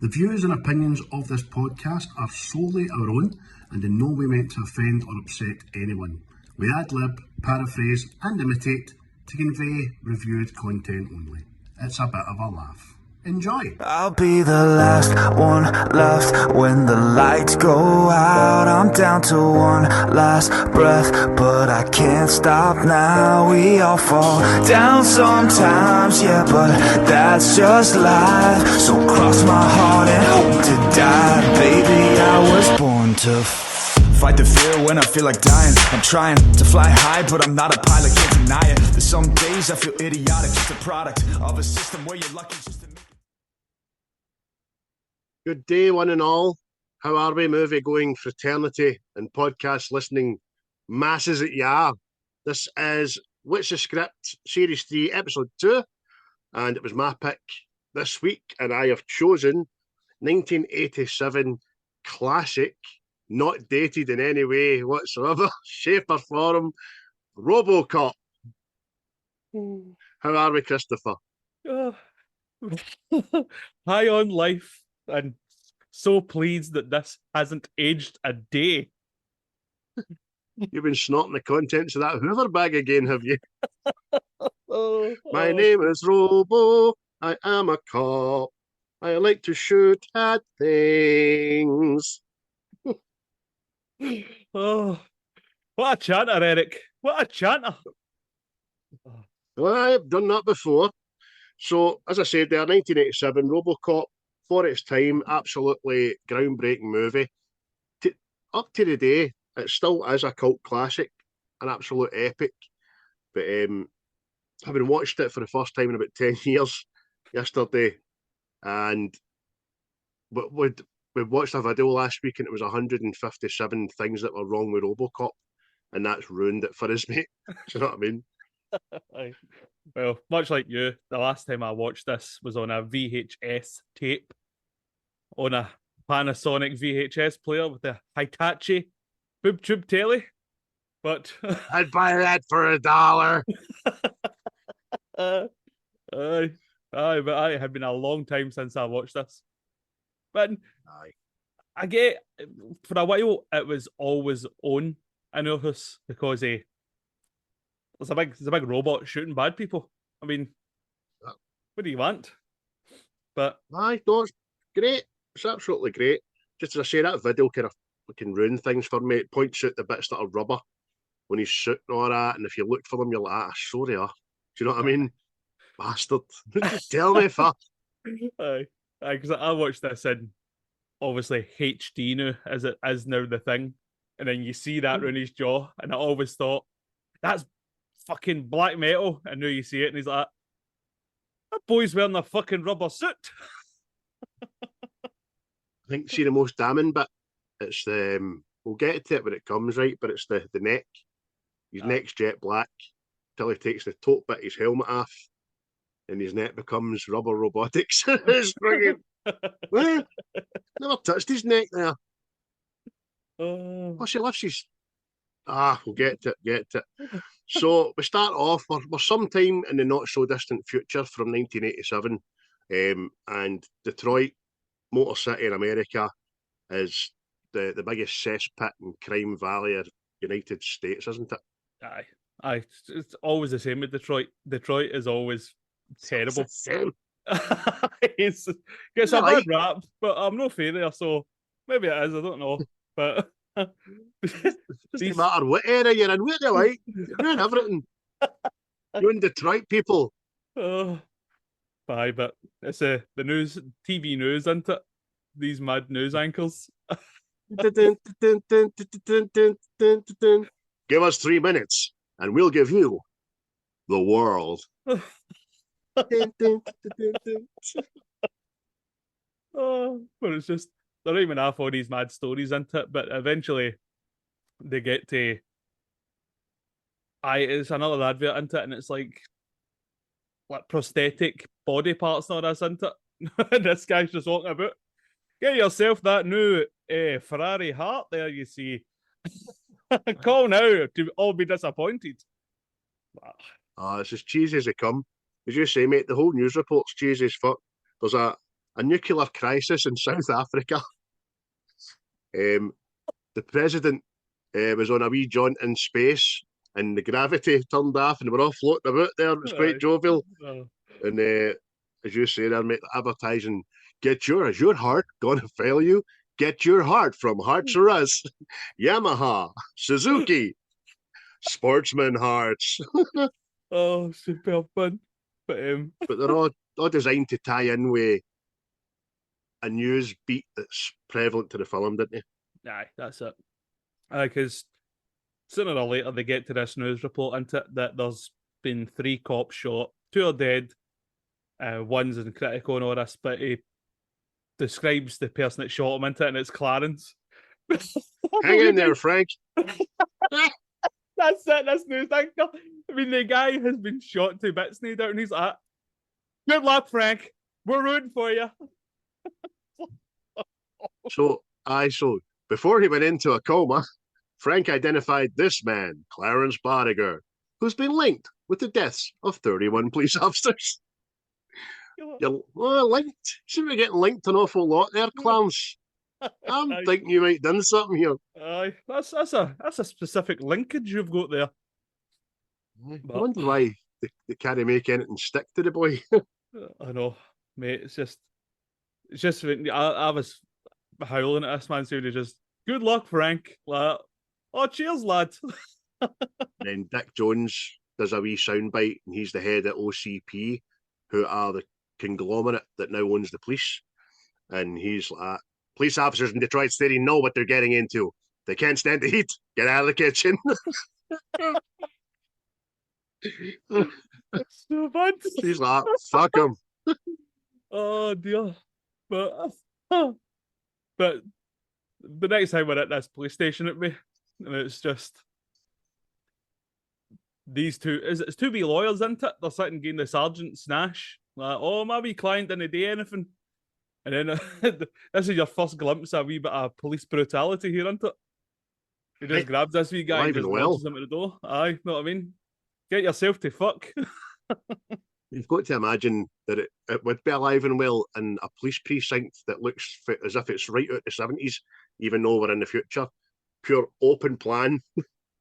The views and opinions of this podcast are solely our own and in no way meant to offend or upset anyone. We ad-lib, paraphrase and imitate to convey reviewed content only. It's a bit of a laugh. Enjoy! I'll be the last one left when the lights go out. I'm down to one last breath, but I can't stop now. We all fall down sometimes, yeah, but that's just life. So cross my heart and hope to die. Baby, I was born to fight the fear when I feel like dying. I'm trying to fly high, but I'm not a pilot, can't deny it. There's some days I feel idiotic, just a product of a system where you're lucky just to make. Good day, one and all. How are we, movie-going fraternity and podcast listening masses that you are? This is What's the Script, Series 3, Episode 2, and it was my pick this week, and I have chosen 1987 classic, not dated in any way whatsoever, shape or form, RoboCop. How are we, Christopher? High on life and so pleased that this hasn't aged a day. You've been snorting the contents of that Hoover bag again, have you? My name is Robo. I am a cop. I like to shoot at things. Oh, what a chanter, Eric. What a chanter. Well, I've done that before. So, as I said there, 1987, RoboCop, for its time, absolutely groundbreaking movie. Up to the day, it still is a cult classic, an absolute epic. But having watched it for the first time in about 10 years yesterday, and we watched a video last week and it was 157 things that were wrong with RoboCop, and that's ruined it for us, mate. Do you know what I mean? Well, much like you, the last time I watched this was on a VHS tape on a Panasonic VHS player with a Hitachi boob tube telly. But I'd buy that for $1. But it had been a long time since I watched this. But Aye. I get, for a while, it was always on in our house because there's a big robot shooting bad people. I mean, what do you want? But Aye, no, it's great. It's absolutely great. Just as I say, that video kind of can ruin things for me. It points out the bits that are rubber when he's shooting all that, and if you look for them, you're like, ah, so they are. Do you know what I mean? Bastard. Just tell me first. Aye, because I watched this in obviously HD now, as it is now the thing, and then you see that around his jaw, and I always thought that's fucking black metal, and now you see it, and he's like, that boy's wearing a fucking rubber suit. I think, see, the most damning bit, it's the, we'll get to it when it comes, right, but it's the neck. His neck's jet black, till he takes the top bit of his helmet off, and his neck becomes rubber robotics. It's brilliant. Well, never touched his neck there. Oh, she lifts his... we'll get to it. So we start off, we're sometime in the not so distant future from 1987, and Detroit, Motor City in America, is the biggest cesspit and crime valley of the United States, isn't it? Aye. It's always the same with Detroit. Detroit is always terrible. It's the same. It gets a bad rap, but I'm not fair there, so maybe it is, I don't know. But it doesn't matter what area you're in, what do you like? You're doing everything. You're in Detroit, people. Aye, but it's the news, TV news, isn't it? These mad news anchors. Give us 3 minutes, and we'll give you the world. But it's just, they're not even half all these mad stories into it, but eventually they get to it's another advert into it, and it's like prosthetic body parts and all this into it. This guy's just walking about. Get yourself that new Ferrari heart there, you see. Call now to all be disappointed. It's as cheesy as they come. As you say, mate, the whole news report's cheesy as fuck. There's a a nuclear crisis in South Africa. The president was on a wee jaunt in space, and the gravity turned off, and they were all floating about there. It was quite jovial. And as you say there, mate, advertising, is your heart going to fail you? Get your heart from Hearts R Us. Yamaha, Suzuki, Sportsman Hearts. Oh, superb fun. But they're all designed to tie in with a news beat that's prevalent to the film, didn't they? Aye, that's it. Because sooner or later they get to this news report into it that there's been 3 cops shot, 2 are dead, one's in critical and all this, but he describes the person that shot him into it, and it's Clarence. Hang in there, Frank. That's it, that's news anchor. I mean, the guy has been shot to bits, no doubt, and he's like, good luck, Frank. We're rooting for you. So before he went into a coma, Frank identified this man, Clarence Barriger, who's been linked with the deaths of 31 police officers. You're linked. Seem to be getting linked an awful lot there, Clarence. I'm thinking you might have done something here. Aye, that's a specific linkage you've got there. I wonder why they can't make anything stick to the boy. I know, mate. It's just I was howling at this man, saying just good luck, Frank. Like, oh, cheers, lad. Then Dick Jones does a wee soundbite, and he's the head of OCP, who are the conglomerate that now owns the police. And he's like, police officers in Detroit City know what they're getting into. They can't stand the heat. Get out of the kitchen. That's so bad. He's like, fuck him. Oh dear. But the next time we're at this police station at me, and it's just these two. It's 2 wee lawyers, isn't it? They're sitting getting the sergeant snash. Like, oh, my wee client didn't do anything. And then this is your first glimpse of a wee bit of police brutality here, isn't it? He just grabs this wee guy and just launches him at the door. Aye, know what I mean? Get yourself to fuck. You've got to imagine that it would be alive and well in a police precinct that looks as if it's right out the 70s, even though we're in the future. Pure open plan,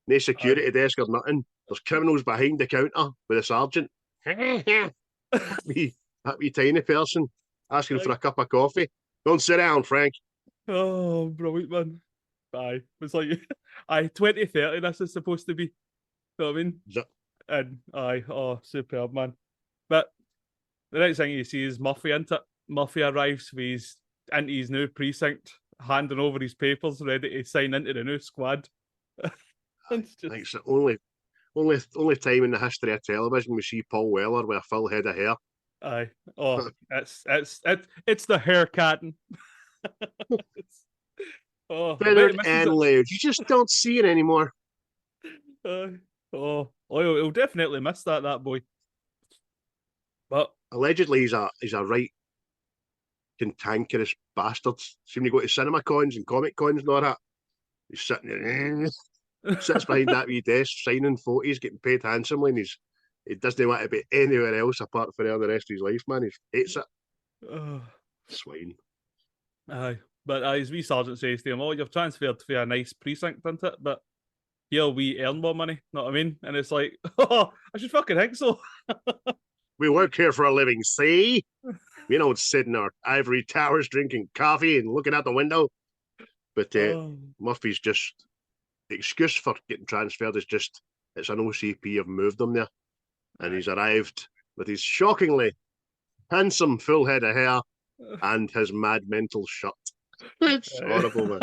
no security desk or nothing. There's criminals behind the counter with a sergeant. that wee tiny person asking for a cup of coffee. Don't sit down, Frank. Oh, brilliant, man. Aye, it's like, 2030 this is supposed to be. You know what I mean? Yep. And superb, man. But the next thing you see is Murphy into it. Murphy arrives into his new precinct, handing over his papers, ready to sign into the new squad. It's the only time in the history of television we see Paul Weller with a full head of hair. Aye. Oh, it's the haircut. Feathered and layered. You just don't see it anymore. He'll definitely miss that boy. But allegedly, he's a right cantankerous bastard. Seem to go to cinema cons and comic cons and all that. He's sitting there, sits behind that wee desk, signing photos, getting paid handsomely, and he doesn't want to be anywhere else apart from the rest of his life, man. He hates it. Swine. Aye. But his wee sergeant says to him, oh, you've transferred to a nice precinct, isn't it? But here we earn more money, know what I mean? And it's like, oh, I should fucking think so. We work here for a living, see? We don't sit in our ivory towers drinking coffee and looking out the window. But Murphy's just, the excuse for getting transferred is just, it's an OCP have moved him there. And he's arrived with his shockingly handsome full head of hair and his mad mental shirt. It's horrible, man.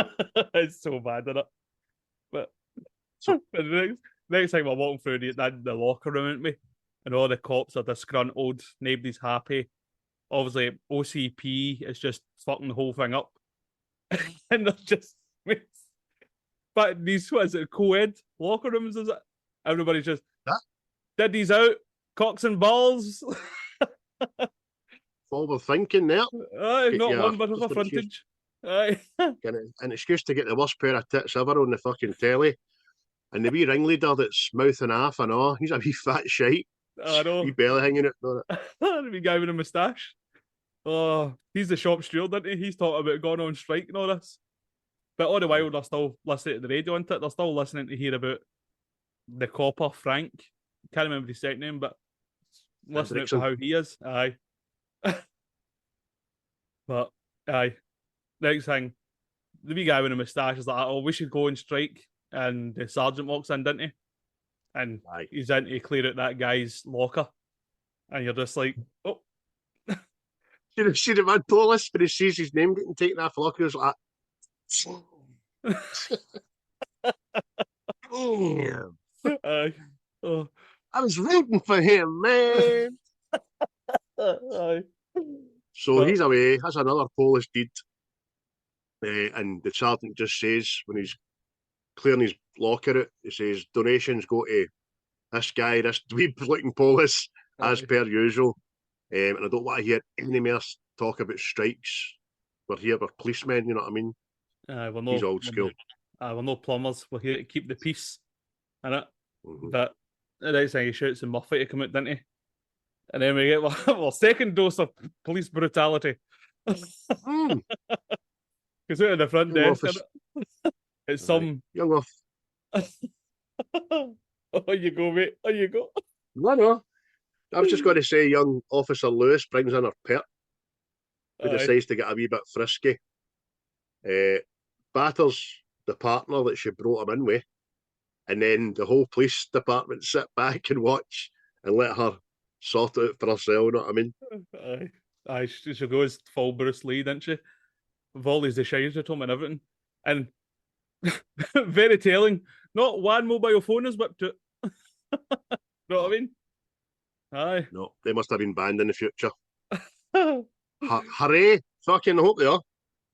It's so bad, isn't it? But the next time I'm walking through the locker room at me, and all the cops are disgruntled, nobody's happy. Obviously, OCP is just fucking the whole thing up. And they're just... But these, what is it, co-ed locker rooms, is it? Everybody's just... Diddy's out, cocks and balls. Forward thinking there. Aye, not one bit of a frontage. Aye. An excuse to get the worst pair of tits ever on the fucking telly. And the wee ringleader that's mouthing off and all, he's a wee fat shite. I know. Wee belly hanging out. The wee guy with a moustache. Oh, he's the shop steward, isn't he? He's talking about going on strike and all this. But all the while, they're still listening to the radio, isn't it? They're still listening to hear about the copper, Frank. Can't remember his second name, but listening to Hendrickson. how he is. Aye. But, aye. Next thing, the wee guy with a moustache is like, oh, we should go on strike. And the sergeant walks in, didn't he? And Aye. he's in to clear out that guy's locker. And you're just like, oh. Should have seen the man Polish when he sees his name getting taken off the locker. He was like, damn. Aye. Oh. I was rooting for him, man. Aye. So But- he's away. That's another Polish deed. And the sergeant just says, when he's clearing his locker out, he says, donations go to this guy, this dweeb-looking Polish, as Aye. per usual. And I don't want to hear any more talk about strikes. We're here, we're policemen, you know what I mean? We're no, He's old school. We're no plumbers. We're here to keep the peace. Innit? Mhm. But the next thing he shouts and Murphy to come out, didn't he? And then we get well, second dose of police brutality. Mm, Because out of the front Young desk, office- innit? It's some. young off. Oh, you go, mate. Oh, you go. No. I was just going to say, young Officer Lewis brings in her pet, who Aye. decides to get a wee bit frisky. Batters the partner that she brought him in with, and then the whole police department sit back and watch and let her sort it out for herself, you know what I mean? Aye. Aye, she goes full Bruce Lee, didn't she? Volleys the shires at him and everything. And very telling, not one mobile phone is whipped out. Know what I mean? Aye. No, they must have been banned in the future. Hooray! Fucking hope they are.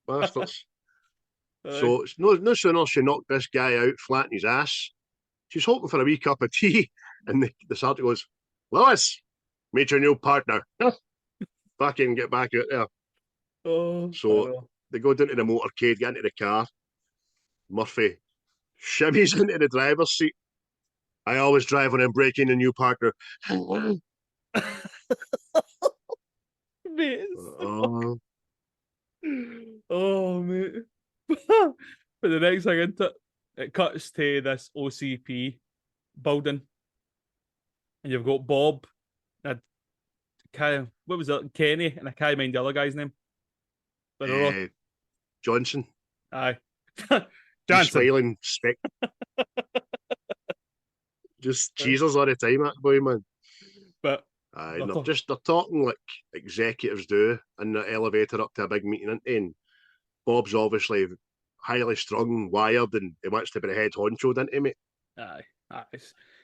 Bastards. So it's no sooner she knocked this guy out flat in his ass, she's hoping for a wee cup of tea, and the sergeant goes, Lois, meet your new partner. Fucking get back out there. Oh, So they go down to the motorcade, get into the car. Murphy shimmies into the driver's seat. I always drive when I'm breaking a new partner. mate. Oh, Oh, mate. But the next thing into it cuts to this OCP building, and you've got Bob, and what was it, Kenny, and I can't mind the other guy's name. But they're all, Johnson. aye, He's Johnson. smiling speck. Just cheesers all the time, that boy, man. But Aye, and they're talking like executives do in the elevator up to a big meeting, and Bob's obviously highly strung, wired, and he wants to be the head honcho, doesn't he, mate? aye,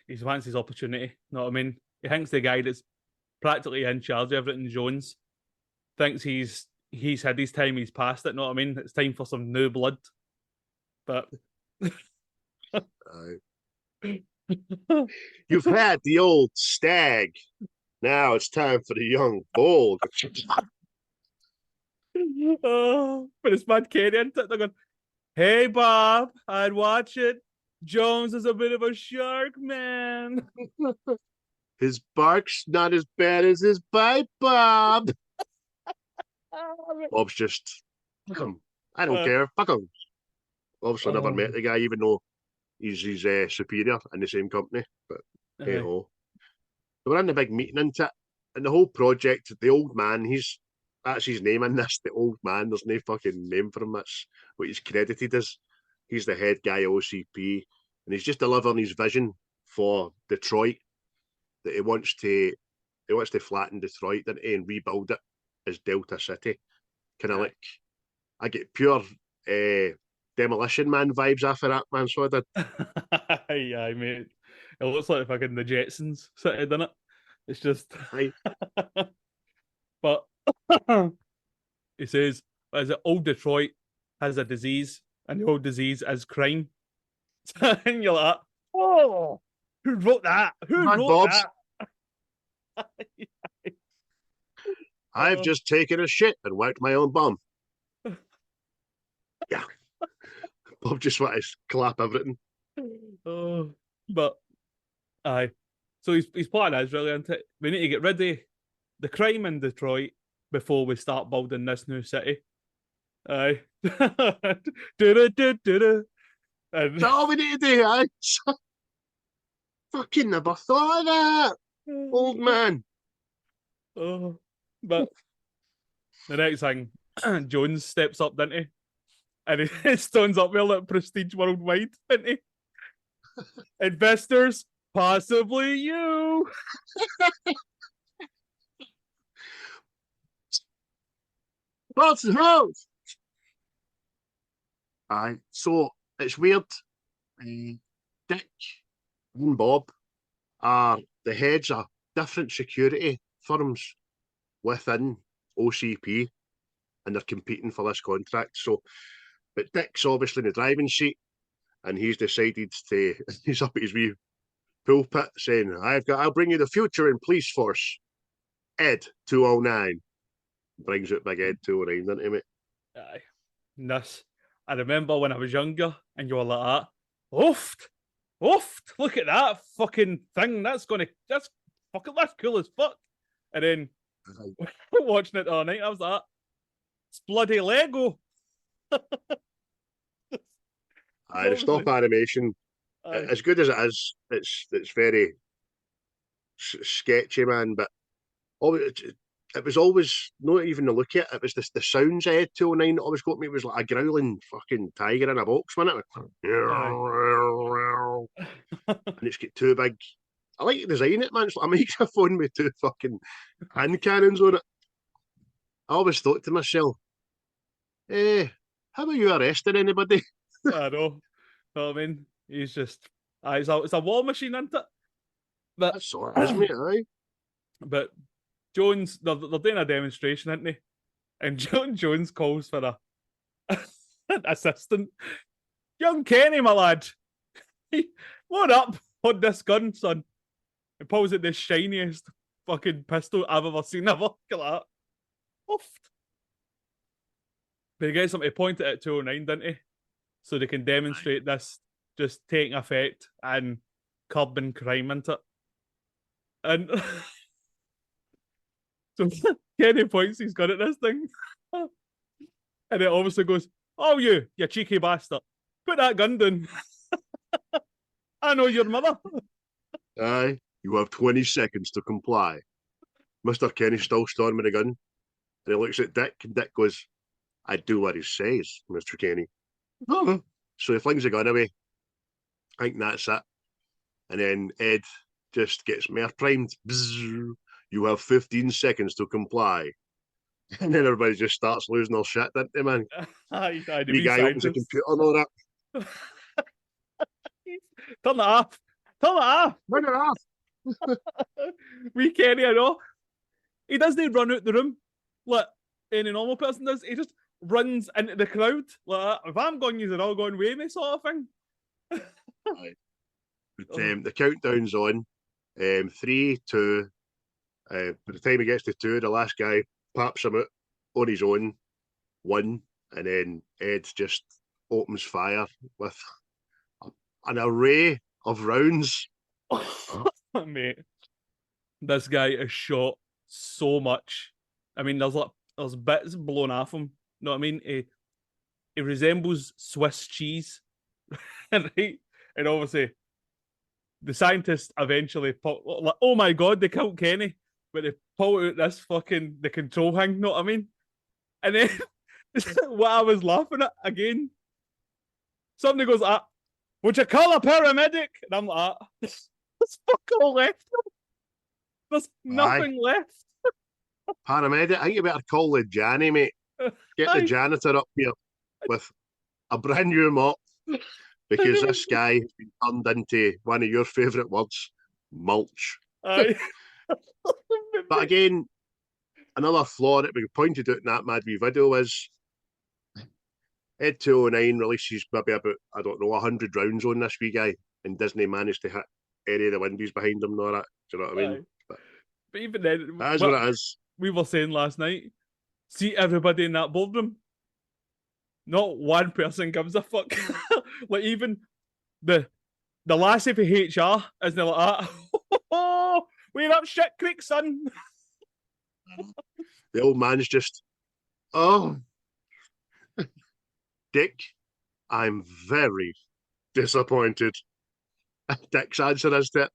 he wants his opportunity. Know what I mean? He thinks the guy that's practically in charge of everything, Jones, thinks he's had his time, he's past it. Know what I mean? It's time for some new blood. But Aye. You've had the old stag. Now it's time for the young bull. oh, but it's Mad Kenny, isn't it? They're going, hey, Bob, I'd watch it. Jones is a bit of a shark, man. His bark's not as bad as his bite, Bob. Bob's just, fuck him. I don't care. Fuck him. Obviously, never met the guy, even though he's his superior in the same company. But hey ho. They were in the big meeting into it, and the whole project, the old man, that's his name in this, the old man. There's no fucking name for him. That's what he's credited as. He's the head guy of OCP, and he's just delivering his vision for Detroit, that he wants to flatten Detroit and rebuild it as Delta City. Kind of like, I get pure Demolition Man vibes after that, man. So I did. Aye, mate. It looks like fucking the Jetsons city, doesn't it? It's just. Aye. But he says, as old Detroit has a disease, and the old disease is crime. And you're like, oh, who wrote that? Who Man, wrote Bob's. that? I've just taken a shit and wiped my own bum. Yeah. Bob just wanted to clap everything. Oh, but aye. So he's plan is really into it. We need to get rid of the crime in Detroit before we start building this new city. Aye. Do-do-do-do-do. And That's all we need to do, eh? Fucking never thought of that, old man. oh, but the next thing, Jones steps up, doesn't he? And he stands up with like prestige worldwide, doesn't he? Investors, possibly you. What's the road? Aye, so it's weird. Dick and Bob are the heads of different security firms within OCP, and they're competing for this contract. So, but Dick's obviously in the driving seat, and he's decided to. He's up at his wee pulpit saying, I'll bring you the future in police force. Ed 209 brings it big Ed 209, doesn't he, mate? Aye. This. I remember when I was younger, and you were like that. Ooft, look at that fucking thing. That's fucking that's cool as fuck. And then watching it all night, I was like, it's bloody Lego. Aye, the stop animation, as good as it is, it's very sketchy, man. But it was always not even the look at it. It was the sounds Ed 209 always got me. It was like a growling fucking tiger in a box, wasn't it? And it's got two big. I like the design it, man. It's like a microphone with two fucking hand cannons on it. I always thought to myself, how are you arresting anybody? I know. I mean, he's just, it's a war machine, isn't it? But That's sort of, mate, aye. But Jones, they're doing a demonstration, aren't they? And Jones calls for an assistant. Young Kenny, my lad. What up? Hold this gun, son. He pulls out the shiniest fucking pistol I've ever seen ever. Look at that. Oofed. But he gets them to point it at 209, didn't he? So they can demonstrate this just taking effect and curbing crime into it. And so Kenny points his gun at this thing. And it obviously goes, oh, you cheeky bastard. Put that gun down. I know your mother. Aye, you have 20 seconds to comply. Mr. Kenny's still storming the gun. And he looks at Dick, and Dick goes, I do what he says, Mr. Kenny. So he flings the gun away. I think that's it. And then Ed just gets more primed. Bzzz, you have 15 seconds to comply. And then everybody just starts losing their shit, don't they, man? The guy opens the computer and all that. Turn it off. Turn it off. Turn it off. We Kenny, I know. He doesn't run out the room like any normal person does. He just runs into the crowd. Like, if I'm going, you're all going with me, sort of thing. Right. But, the countdown's on. 3, 2. By the time he gets to 2, the last guy pops him out on his own. 1, and then Ed just opens fire with an array of rounds. Mate, this guy is shot so much. I mean, there's bits blown off him. You know what I mean? He resembles Swiss cheese, right? And obviously, the scientists eventually like, oh my god, they killed Kenny, but they pull out this fucking the control thing. You know what I mean? And then what I was laughing at again, somebody goes, would you call a paramedic? And I'm like, there's fuck all left. There's nothing left. Paramedic, I think you better call the Janny, mate. Get the janitor up here with a brand new mop, because this guy has been turned into one of your favourite words, mulch. Aye. But again, another flaw that we pointed out in that mad wee video is Ed 209 releases maybe about, I don't know, 100 rounds on this wee guy, and Disney managed to hit any of the windows behind him and all that. Do you know what I mean? But even then, that is what it is. We were saying last night, see everybody in that boardroom, not one person gives a fuck. Like even the lassie for HR isn't like that. Oh, we're up shit creek, son. The old man's just, oh, Dick, I'm very disappointed. Dick's answer is that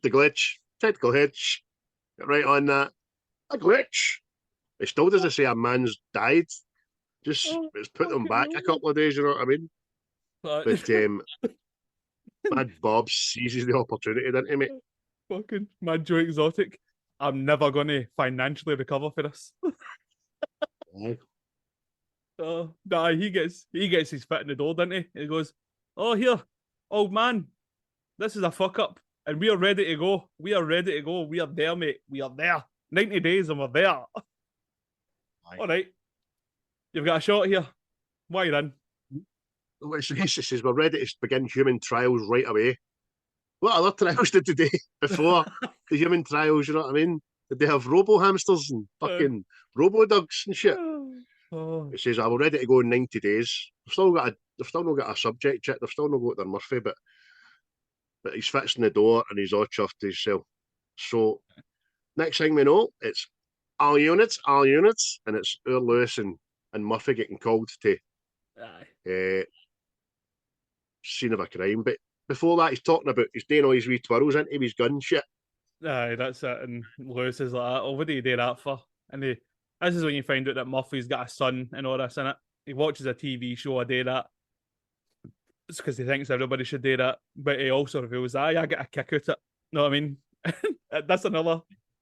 the glitch, technical hitch, get right on that. A glitch. It still doesn't say a man's died. Just it's put them back a couple of days, you know what I mean? But Mad Bob seizes the opportunity, doesn't he, mate? Fucking Mad Joe Exotic. I'm never gonna financially recover for this. Aye. Nah, he gets his foot in the door, doesn't he? He goes, "Oh, here, old man, this is a fuck up, and we are ready to go. We are ready to go. We are there, mate. We are there. 90 days, and we're there. Aye. All right, you've got a shot here. Why you in? Which he says we're ready to begin human trials right away. What other trials did they do before the human trials? You know what I mean? Did they have robo hamsters and fucking robo dogs and shit? Oh. It says, we're ready to go in 90 days. They've still not got a subject yet. They've still not got their Murphy, but he's fixing the door and he's all chuffed to himself. So next thing we know, it's all units, and it's Lewis and Murphy getting called to scene of a crime. But before that, he's talking about he's doing all his wee twirls into his gun shit. Aye, that's it. And Lewis is like, "Oh, what do you do that for?" And this is when you find out that Murphy's got a son and all this in it. He watches a TV show a day that. It's because he thinks everybody should do that, but he also reveals, I get a kick out of it. Know what I mean?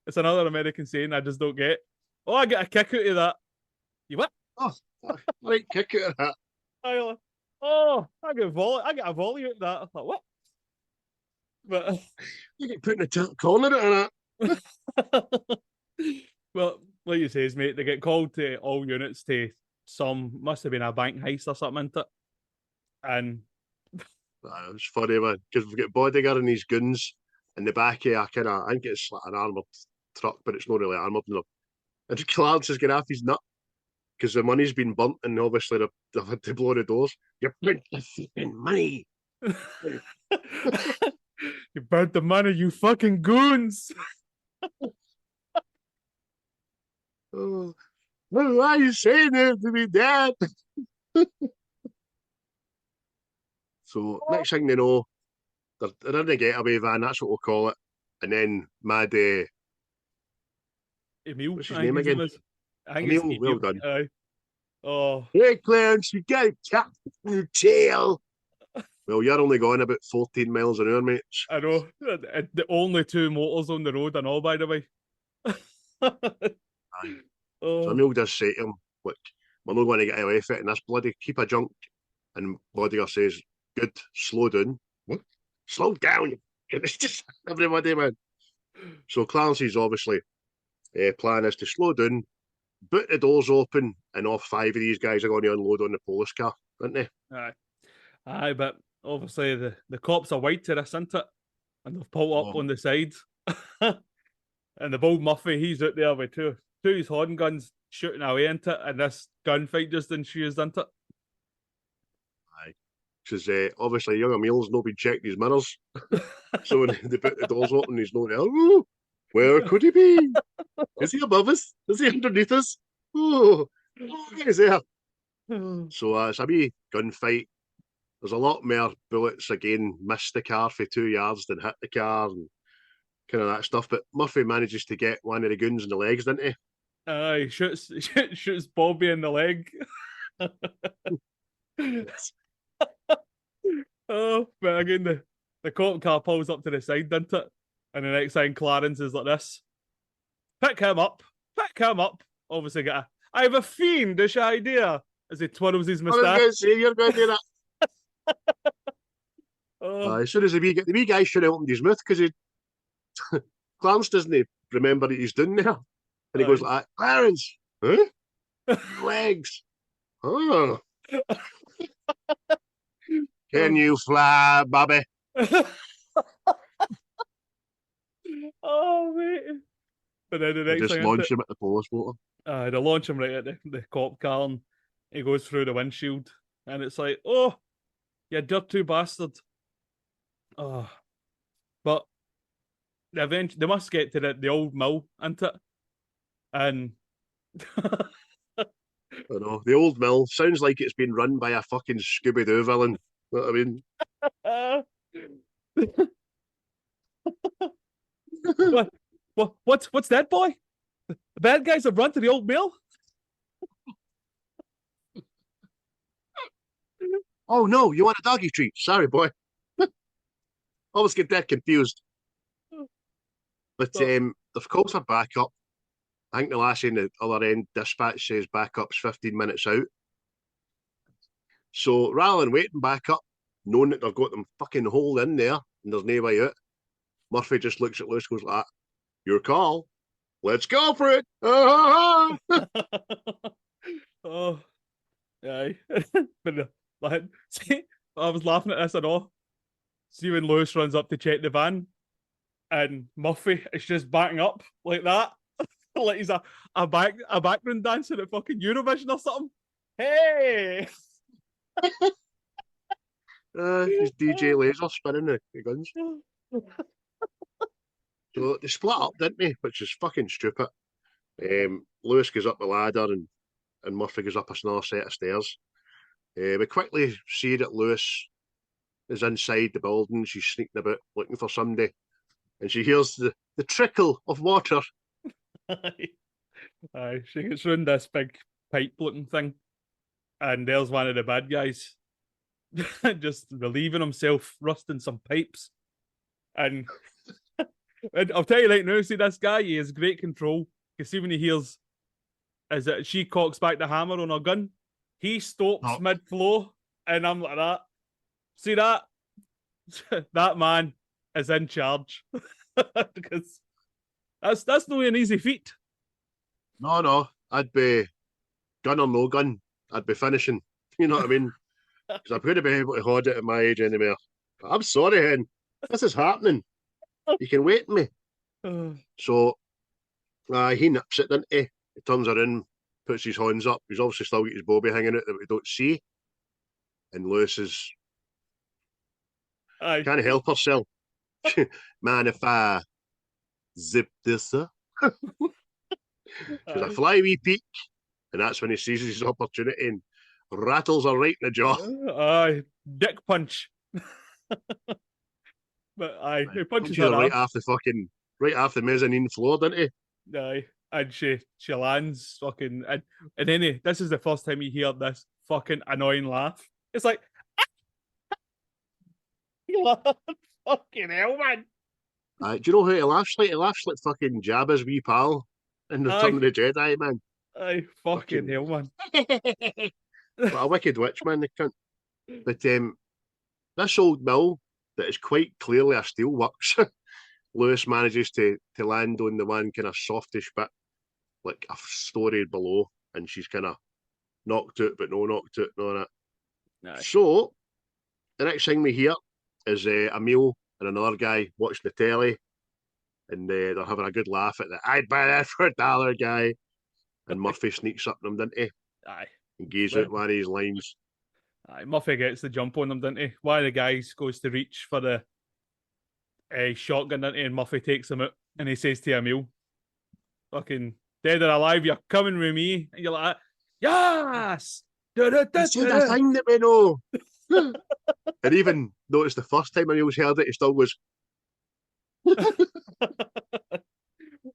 It's another American saying I just don't get. Oh, I get a kick out of that. You what? Oh, right, kick out of that. I get a volley out of that. I thought, what? But you get put in a corner out of that. Well, like you say, mate, they get called to all units to must have been a bank heist or something, isn't it? And it's funny, man, because we've got bodyguard and these guns in the back of I think it's like an armoured truck, but it's not really armoured enough. And Clarence is getting off his nut because the money's been burnt and obviously they've had to blow the doors. You burnt the fucking money. You burnt the money, you fucking goons. Oh, well, why are you saying that to me, Dad? So next thing they know, they're in the getaway van, that's what we'll call it. And then Mad Emil, what's his name again? Emil, well done. Oh. Hey Clarence, you got a cat in your tail. Well, you're only going about 14 miles an hour, mates. I know. The only two motors on the road and all, by the way. Aye. So Emil does say to him, look, we're not going to get away with it in this bloody keep a junk. And bodyguard says, good, slow down. What? Slow down. It's just everybody, man. So Clancy's obviously plan is to slow down, boot the doors open, and all 5 of these guys are going to unload on the police car, aren't they? Aye, but obviously the cops are white to this, isn't it? And they've pulled up on the side. And the bold Murphy, he's out there with two of his horn guns shooting away into it, and this gunfight just ensues, isn't it? Aye. Because obviously young Emil's not been checking his mirrors. So when they put the doors open, he's not there. Oh, where could he be? Is he above us? Is he underneath us? Oh, he's there. So it's a wee gunfight. There's a lot more bullets again, missed the car for 2 yards than hit the car and kind of that stuff. But Murphy manages to get one of the goons in the legs, didn't he? He shoots Bobby in the leg. Oh, but again, the cop car pulls up to the side, doesn't it? And the next thing, Clarence is like this. Pick him up. Obviously, I have a fiendish idea as he twirls his moustache. I was going to say, you're going to do that. As soon as the wee guy should have opened his mouth because Clarence doesn't remember what he's doing there. And he goes like, Clarence, huh? Legs. Oh. Can you fly, Bobby? Oh, mate. But then the next just thing launch him at the police motor. They launch him right at the cop car and he goes through the windshield. And it's like, oh, you dirty bastard. Oh. But they must get to the old mill, isn't it? And I know. The old mill sounds like it's been run by a fucking Scooby-Doo villain. You know what I mean? What's that, boy? The bad guys have run to the old mill? Oh no, you want a doggy treat? Sorry, boy. Always get that confused. But of course they're back up. I think the last in the other end dispatch says backup's 15 minutes out. So rather than waiting back up, knowing that they've got them fucking holed in there and there's no way out, Murphy just looks at Lewis, goes like, "Your call. Let's go for it." Oh, aye. But see, I was laughing at this and all. See when Lewis runs up to check the van, and Murphy is just backing up like that, like he's a background dancer at fucking Eurovision or something. Hey. He's DJ Laser spinning the guns. So they split up, didn't they? Which is fucking stupid. Lewis goes up the ladder and Murphy goes up another set of stairs. We quickly see that Lewis is inside the building. She's sneaking about looking for somebody. And she hears the trickle of water. Aye, she gets round this big pipe looking thing. And there's one of the bad guys just relieving himself, rusting some pipes. And I'll tell you right now, see this guy, he has great control. Because see when he hears as that she cocks back the hammer on her gun, he stops mid-flow, and I'm like that. See that? That man is in charge. Because that's not an easy feat. No. I'd be gun or no gun. I'd be finishing. You know what I mean? Because I'm going to be able to hold it at my age anymore. But I'm sorry, Hen. This is happening. You can wait me. So he nips it, doesn't he? He turns around, puts his hands up. He's obviously still got his bobby hanging out that we don't see. And Lewis is can't help herself. Man, if I zip this up. She's a fly wee peek. And that's when he seizes his opportunity and rattles her right in the jaw. Dick punch. But he punches her her right off the mezzanine floor, didn't he? Aye. And she lands fucking and then this is the first time you hear this fucking annoying laugh. It's like he laughs. Fucking hell, man. Do you know who he laughs like? He laughs like fucking Jabba's wee pal in Return of the Jedi, man. Aye, fucking hell, man. What a wicked witch, man, the cunt. But this old mill that is quite clearly a steelworks, Lewis manages to land on the one kind of softish bit, like a story below, and she's kind of knocked out, but no knocked out, and all that. Nice. So, the next thing we hear is Emil and another guy watching the telly, and they're having a good laugh at the "I'd buy that for $1" guy. And Murphy sneaks up on them, didn't he? Aye. And gives out one of his lines. Aye, Murphy gets the jump on them, didn't he? One of the guys goes to reach for the shotgun, didn't he? And Murphy takes him out, and he says to Emil, "Fucking dead or alive, you're coming with me." And you're like, "Yes!" It's the thing that we know. And even though it's the first time Emil's heard it, he still goes.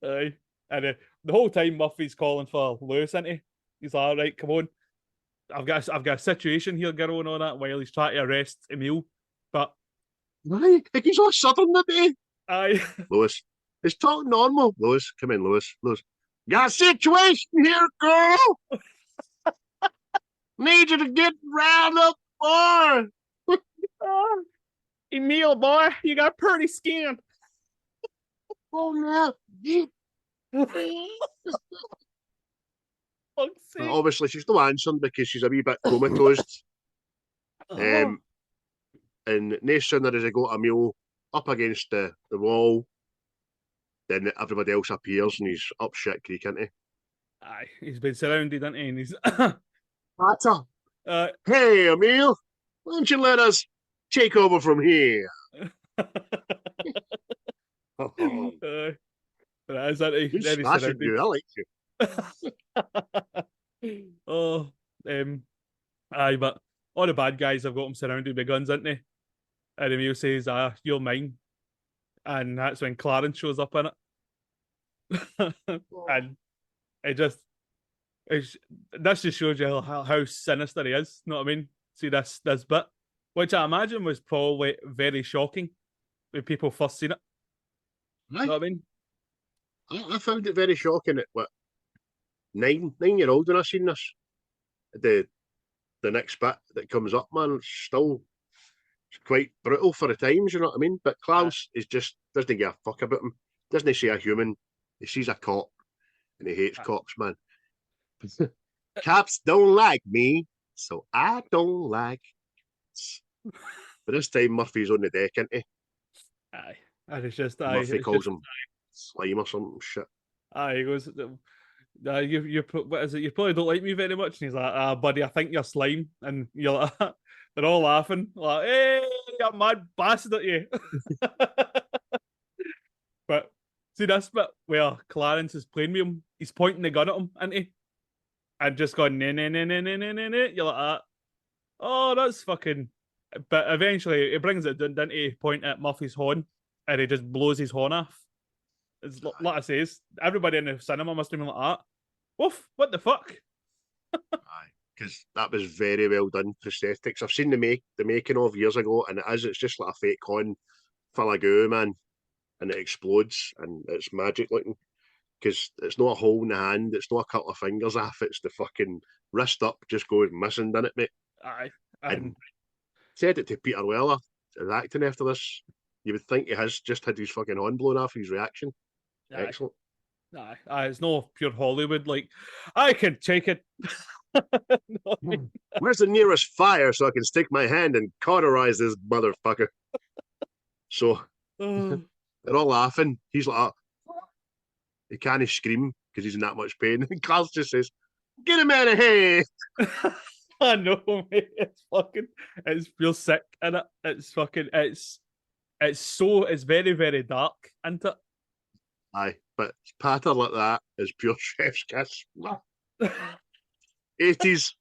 Aye. And the whole time Murphy's calling for Lewis, isn't he? He's like, "All right, come on. I've got a situation here going on that while he's trying to arrest Emil." But aye, he's all southern today. Aye. Lewis, it's talking normal. Lewis, come in, Lewis. Got a situation here, girl. Need you to get round up, boy. Emil, boy, you got pretty skin. Oh no. Obviously, she's not answering because she's a wee bit comatose. And no sooner as I got Emil up against the wall, then everybody else appears and he's up shit creek, isn't he? Aye, he's been surrounded, isn't he? And he's hey, Emil, why don't you let us take over from here? Is that he? Good smashing, dude. I like you. Oh, aye, but all the bad guys have got him surrounded with guns, aren't they? And Emil says, you're mine. And that's when Clarence shows up in it. And it just, it's, this just shows you how sinister he is. You know what I mean? See this bit, which I imagine was probably very shocking when people first seen it. You know what I mean? I found it very shocking at what 9-year-old when I seen this. The next bit that comes up, man, it's quite brutal for the times, you know what I mean? But Klaus is just doesn't give a fuck about him. Doesn't see a human. He sees a cop and he hates cops, man. Cops don't like me, so I don't like. But this time Murphy's on the deck, isn't he? Aye. And it's just Murphy calls him slime or some shit. He goes, you what is it? You probably don't like me very much. And he's like, buddy, I think you're slime. And you're like, they're all laughing, like, hey, you mad bastard at you. But see this bit where Clarence is playing with him, he's pointing the gun at him, isn't he? And just going, nah. You're like, oh, that's fucking. But eventually, it brings it down, doesn't he? Point at Murphy's horn, and he just blows his horn off. It's like I says, everybody in the cinema must have been like that. Woof, what the fuck? Aye, because that was very well done prosthetics. I've seen the making of years ago, and it's just like a fake con full of goo, man, and it explodes, and it's magic looking. Because it's not a hole in the hand, it's not a couple of fingers off, it's the fucking wrist up just goes missing, doesn't it, mate? Aye. And said it to Peter Weller, his acting after this. You would think he has just had his fucking horn blown off, his reaction. Aye. Excellent. Aye, it's no pure Hollywood. Like, I can take it. No, Where's the nearest fire so I can stick my hand and cauterize this motherfucker? So they're all laughing. He's like, he can't scream because he's in that much pain. And Carl just says, "Get him out of here!" I know, mate. It's real sick, and it's very, very dark, isn't it? Aye, but patter like that is pure chef's kiss. 80s.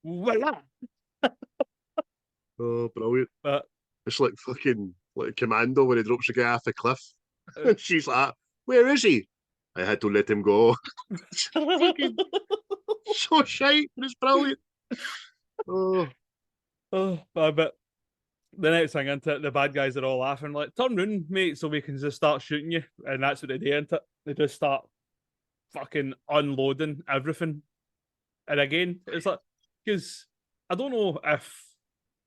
Voila. Oh, brilliant. But it's like fucking like Commando when he drops a guy off the cliff. And she's like, "Where is he?" I had to let him go. Fucking so shite, but it's brilliant. But the next thing into it, the bad guys are all laughing, like, turn round, mate, so we can just start shooting you. And that's what they do, into it. They just start fucking unloading everything. And again, it's like, because I don't know if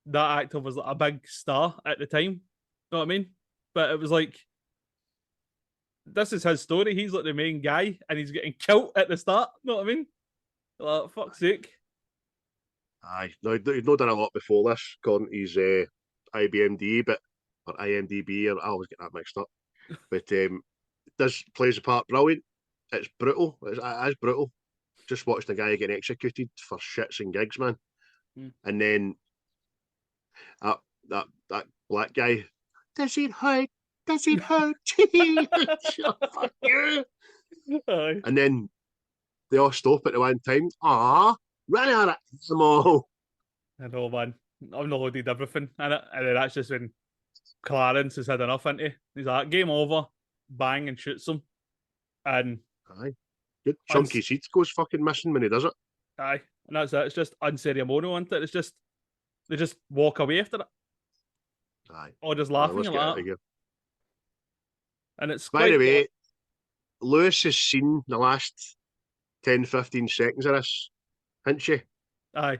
that actor was like a big star at the time. You know what I mean? But it was like, this is his story. He's like the main guy, and he's getting killed at the start. You know what I mean? Like, fuck's sake. Aye, no, he'd not done a lot before this, according to his IBMD, or IMDb, or I always get that mixed up. But this plays a part brilliant. It's brutal. It is brutal. Just watching a guy getting executed for shits and gigs, man. And then that black guy, does it hurt? Does it hurt? Fuck you. Aye. And then they all stop at the one time. Run out of ammo. I know, man. I've unloaded everything in it. And then that's just when Clarence has had enough, isn't he? He's like, game over, bang, and shoots him. And aye, good chunky seats goes fucking missing when he does it. Aye, and that's it. It's just unceremonial, isn't it? It's just, they just walk away after it. Aye. Or just laughing let's at get out that. of here. And it's By the way, Lewis has seen the last 10-15 seconds of this, hasn't she? Aye.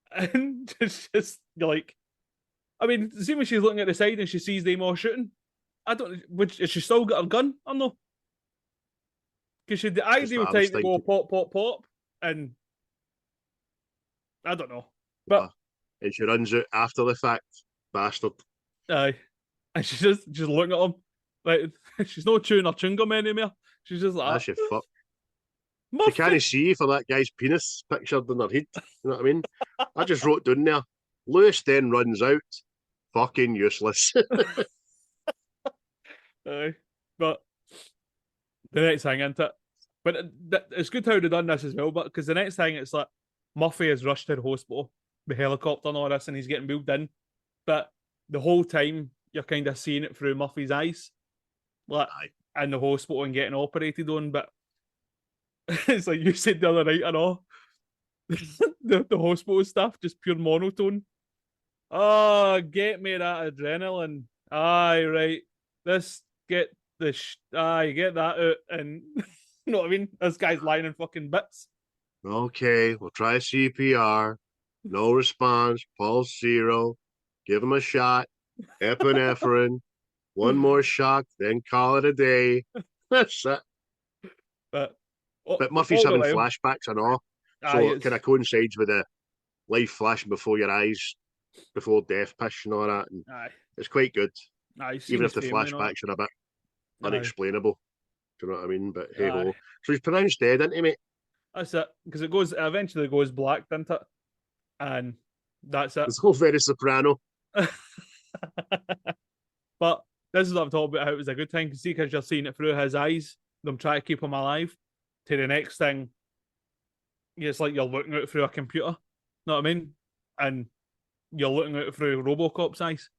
And it's just, you're like, I mean, see when she's looking at the side and she sees them all shooting, has she still got her gun? I don't know. Because she had the ideal time to go pop, pop, pop, and I don't know. But and she runs out after the fact, bastard. Aye. And she's just looking at him. Like, she's not chewing her chewing gum anymore. She's just like, she fuck. She can't see for that guy's penis pictured in her head. You know what I mean? I just wrote down there, Lewis then runs out, fucking useless. Aye. But the next thing, isn't it? But it's good how they done this as well. But because the next thing, it's like Murphy is rushed to the hospital, the helicopter and all this, and he's getting moved in. But the whole time, you're kind of seeing it through Murphy's eyes, like in the hospital and getting operated on. But it's like you said the other night, and all the hospital stuff, just pure monotone. Oh, get me that adrenaline. Aye, right. This get aye, get that out, and you know what I mean? This guy's lying in fucking bits. Okay, we'll try CPR. No response. Pulse 0. Give him a shot. Epinephrine. One more shock, then call it a day. That's it. But Murphy's having flashbacks and all, so it kind of coincides with the life flashing before your eyes, before death pish and all that. And it's quite good, even if the flashbacks are a bit unexplainable. Do you know what I mean? But hey ho. So he's pronounced dead, isn't he, mate? That's it, because it eventually goes black, doesn't it? And that's it. It's all very soprano. But this is what I'm talking about, how it was a good thing, because you're seeing it through his eyes, them try to keep him alive, to the next thing, it's like you're looking at it through a computer, know what I mean? And you're looking at it through RoboCop's eyes.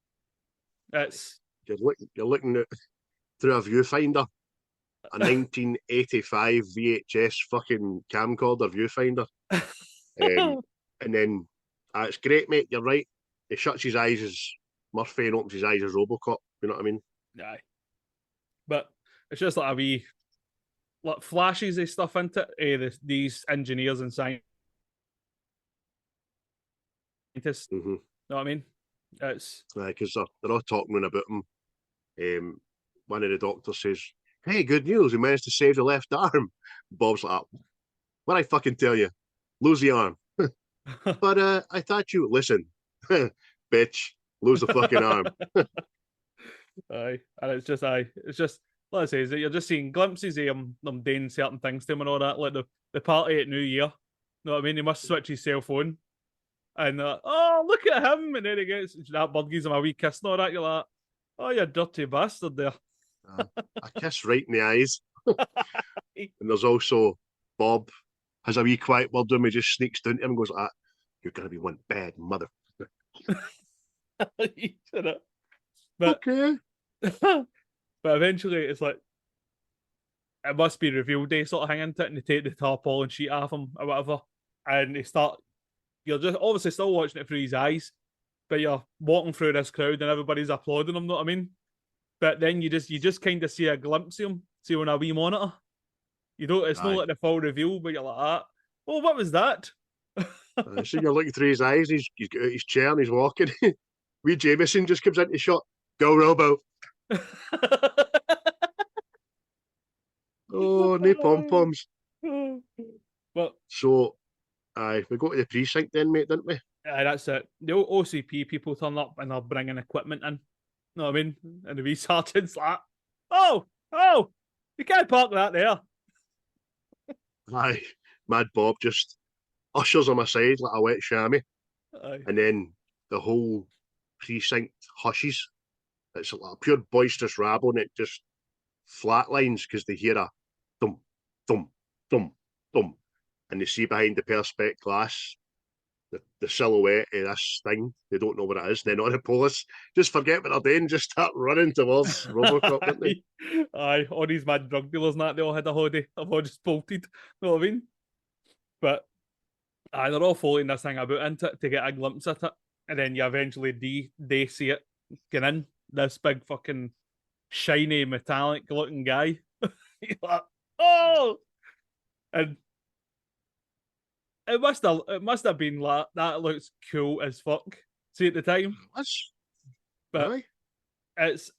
You're looking at through a viewfinder, a 1985 VHS fucking camcorder viewfinder. And then it's great, mate, you're right. He shuts his eyes as Murphy and opens his eyes as RoboCop. You know what I mean? Aye. But it's just like a wee, like flashes of stuff into it. These engineers and scientists. Mm-hmm. Know what I mean? It's because they're all talking about him. One of the doctors says, "Hey, good news! He managed to save the left arm." Bob's like, "What I fucking tell you? Lose the arm." But I thought you listen, bitch. Lose the fucking arm. Aye, and it's just like I say, is that you're just seeing glimpses of them doing certain things to him and all that, like the party at New Year. You know what I mean? He must switch his cell phone, and oh, look at him, and then he gets that bird gives him a wee kiss and all that. You're like, oh, you dirty bastard there. A kiss right in the eyes. And there's also Bob has a wee quiet word with him. He just sneaks down to him and goes, "You're gonna be one bad mother." But okay. But eventually it's like it must be reveal day sort of hang into it, and they take the tarpaulin sheet off him or whatever, and you're just obviously still watching it through his eyes, but you're walking through this crowd and everybody's applauding him, know what I mean? But then you just kind of see a glimpse of him, see on a wee monitor. It's not like the full reveal, but you're like, oh, what was that? So you're looking through his eyes, he's got out his chair and he's walking. Wee Jameson just comes into the shot. Go Robo. Oh, no pom-poms. But so we go to the precinct then, mate, didn't we? That's it. The OCP people turn up and they're bringing equipment in. Know what I mean? And the wee sergeant's like, oh, you can't park that there. Aye, Mad Bob just ushers him aside like a wet chamois. Aye. And then the whole precinct hushes. It's like a pure boisterous rabble, and it just flatlines because they hear a thump, thump, thump, thump, and they see behind the perspex glass the silhouette of this thing. They don't know what it is. They're not the police. Just forget what they're doing. Just start running towards RoboCop, don't they? Aye, all these mad drug dealers and that, they all had a holiday. They've all just bolted. Know what I mean? But they're all following this thing about into it to get a glimpse at it. And then you eventually they see it get in. This big fucking shiny metallic looking guy. You're like, oh! And it must have been like that looks cool as fuck. See at the time. But it's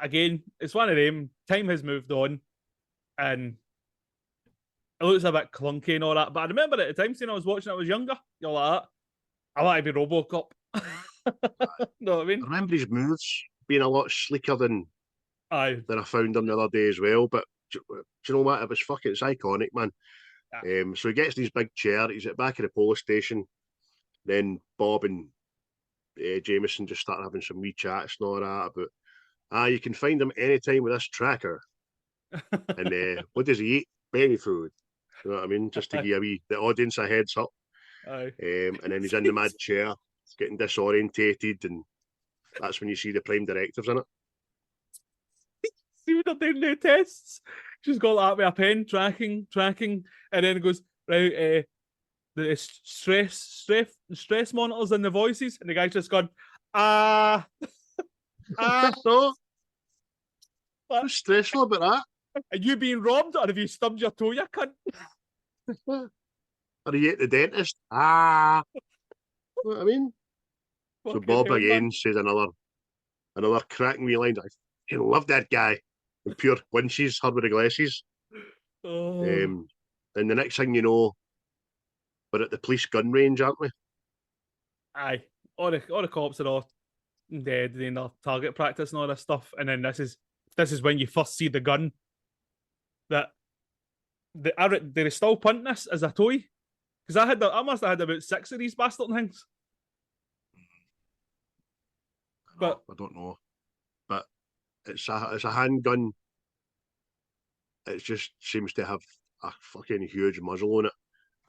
again, it's one of them. Time has moved on and it looks a bit clunky and all that. But I remember at the time when I was watching it, I was younger. You're like, I want to be RoboCop. Know what I mean? I remember his moves being a lot sleeker than I found him the other day as well. But do you know what? It's iconic, man. Yeah. So he gets in his big chair. He's at the back of the police station. Then Bob and Jameson just start having some wee chats and all that about, you can find him anytime with this tracker. And what does he eat? baby food. You know what I mean? Just to give the audience a heads up. Aye. And then he's in the mad chair, getting disorientated, and that's when you see the prime directives in it. See when they're doing new tests. She's got that with a pen, tracking, and then it goes, right, the stress monitors and the voices, and the guy's just gone, So, what's stressful about that? Are you being robbed, or have you stubbed your toe, you cunt? Are you at the dentist? You know what I mean? So Bob again says another cracking wee line. I love that guy. And pure winches, her with the glasses. Oh. And the next thing you know, we're at the police gun range, aren't we? Aye. All the cops are all dead, doing their target practice and all this stuff. And then this is when you first see the gun. That they're still punting this as a toy. Because I must have had about 6 of these bastard things. I don't know. But it's a handgun. It just seems to have a fucking huge muzzle on it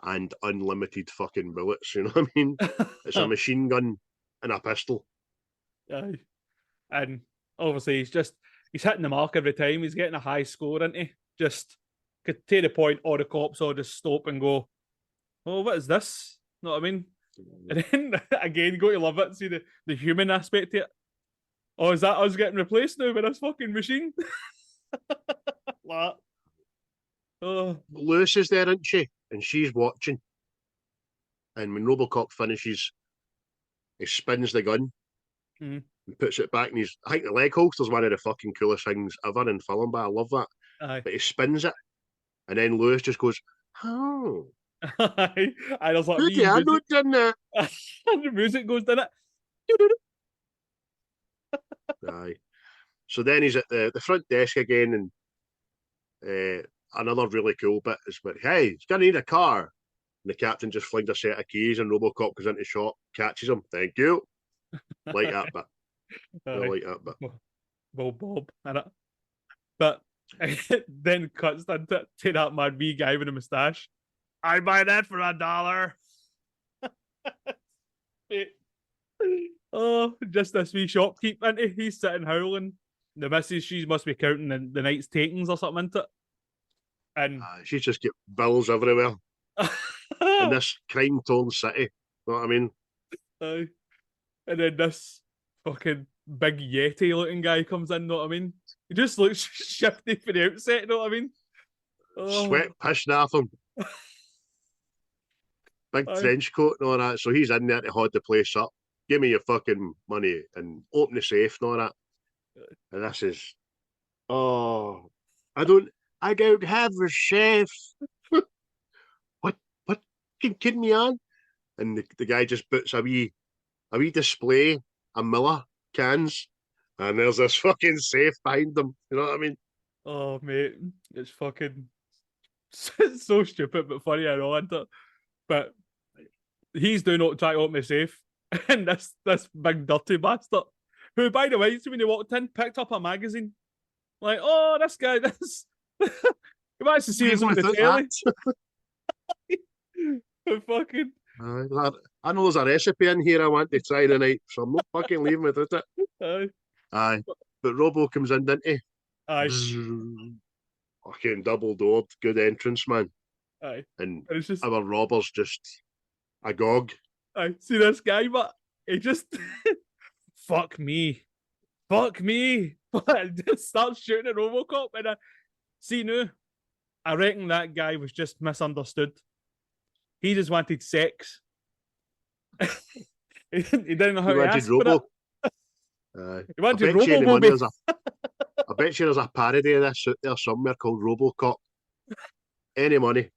and unlimited fucking bullets, you know what I mean? It's a machine gun and a pistol. Aye. And obviously he's hitting the mark every time. He's getting a high score, isn't he? Just to the point, all the cops all just stop and go, oh, what is this? You know what I mean? And then again, you go to love it and see the human aspect to it. Oh, is that us getting replaced now by this fucking machine? Oh. Lewis is there, isn't she? And she's watching. And when RoboCop finishes, he spins the gun and puts it back in his. I think the leg holster's one of the fucking coolest things ever in film, but I love that. Aye. But he spins it, and then Lewis just goes, "Oh." Aye. I was like, yeah, I not done that. And the music goes down it. Aye. So then he's at the front desk again, and another really cool bit is where, hey, he's gonna need a car. And the captain just flings a set of keys, and RoboCop goes into shop, catches him. Thank you. Like that bit. I like that bit. Well, Bob, but then cuts to that mad wee guy with a moustache. I buy that for $1. Oh, just this wee shopkeep, isn't he? He's sitting howling. The missus, she must be counting the night's takings or something, isn't it? And she's just got bills everywhere. In this crime-torn city. You know what I mean? And then this fucking big Yeti-looking guy comes in, you know what I mean? He just looks shifty for the outset, you know what I mean? Oh. Sweat pissing off him. Big trench coat and all that. So he's in there to hold the place up. Give me your fucking money and open the safe and all that. And this is, I don't have a safe. What kidding me on? And the guy just puts a wee display of Miller cans, and there's this fucking safe behind them. You know what I mean? Oh mate, it's fucking so stupid but funny and all, isn't it? But he's doing trying to open the safe, and this big dirty bastard, who by the way, when he walked in, picked up a magazine, like, oh, this guy, this he wants to see us on the telly. Fucking. I know there's a recipe in here I want to try tonight, so I'm not fucking leaving without it. Aye. But Robo comes in, didn't he? Aye. Fucking double-doored, good entrance, man. Aye. And it's just our robber's just agog. I see this guy, but he just fuck me. Just starts shooting at RoboCop, and see now, I reckon that guy was just misunderstood. He just wanted sex. he didn't know how to ask for it. He wanted Robo. I bet you there's a parody of this out there somewhere called RoboCop. Any money,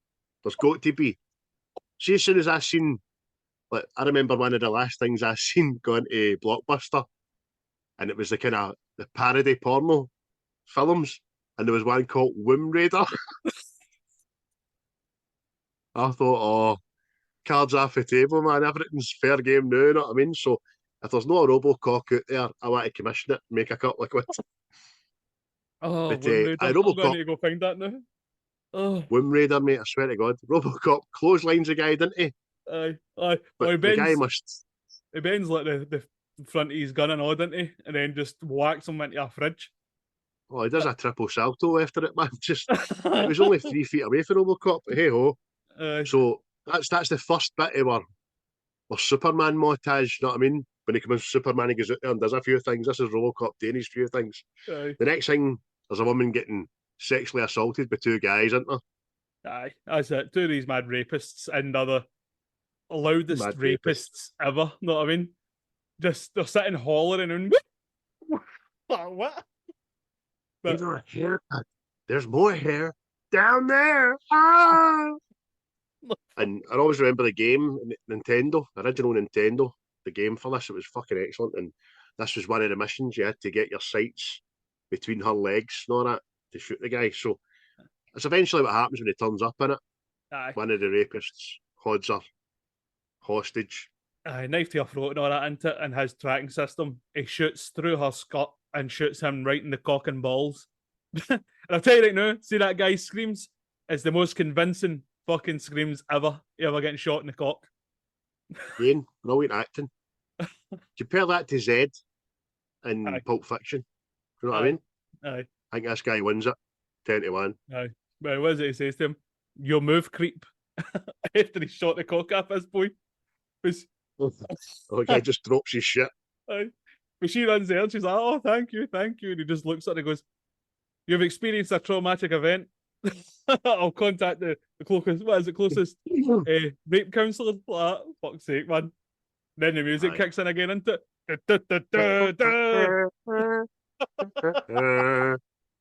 there's got to be. See, as soon as I seen, like, I remember one of the last things I seen going to Blockbuster, and it was the kind of the parody porno films, and there was one called Womb Raider. I thought, oh, cards off the table, man. Everything's fair game now, you know what I mean? So if there's no RoboCop out there, I want to commission it, make a couple of quid. Oh, but, RoboCop. I'm going to go find that now. Oh, Womb Raider, mate, I swear to God. RoboCop clotheslines a guy, didn't he? aye, aye. But Well, the guy must... he bends like the front of his gun and all, didn't he? And then just whacks him into a fridge. Oh, he does a triple salto after it, man. Just... It was only 3 feet away from RoboCop, but hey-ho. So that's the first bit of our Superman montage, you know what I mean? When he comes Superman, he goes out there and does a few things. This is RoboCop doing his few things. Aye. The next thing, there's a woman getting sexually assaulted by 2 guys, isn't there? Aye, that's it. 2 of these mad rapists and they're the loudest Mad rapists ever, know what I mean? Just, they're sitting hollering and what? But, Give her a haircut. There's more hair down there. Ah! And I always remember the game, Nintendo, original Nintendo, the game for this. It was fucking excellent. And this was one of the missions. You had to get your sights between her legs and all that to shoot the guy. So it's eventually what happens when he turns up in it. aye, One of the rapists holds her hostage. aye, knife to her throat and all that into it, and his tracking system. He shoots through her skirt and shoots him right in the cock and balls. And I'll tell you right now, see that guy screams? It's the most convincing fucking screams ever. You ever getting shot in the cock? Again, brilliant acting. Compare that to Zed in Aye. Pulp Fiction. You know what Aye. I mean? Aye, I think this guy wins it. 10-1. aye. But what is it he says to him? Your move, creep. After he shot the cock off his boy. Was, Oh, the guy just drops his shit. aye. But she runs there and she's like, oh, thank you, thank you. And he just looks at her and goes, you've experienced a traumatic event. I'll contact the closest, what is it, closest rape counsellor. Like that. Fuck's sake, man. Then the music Aye. kicks in again, isn't it?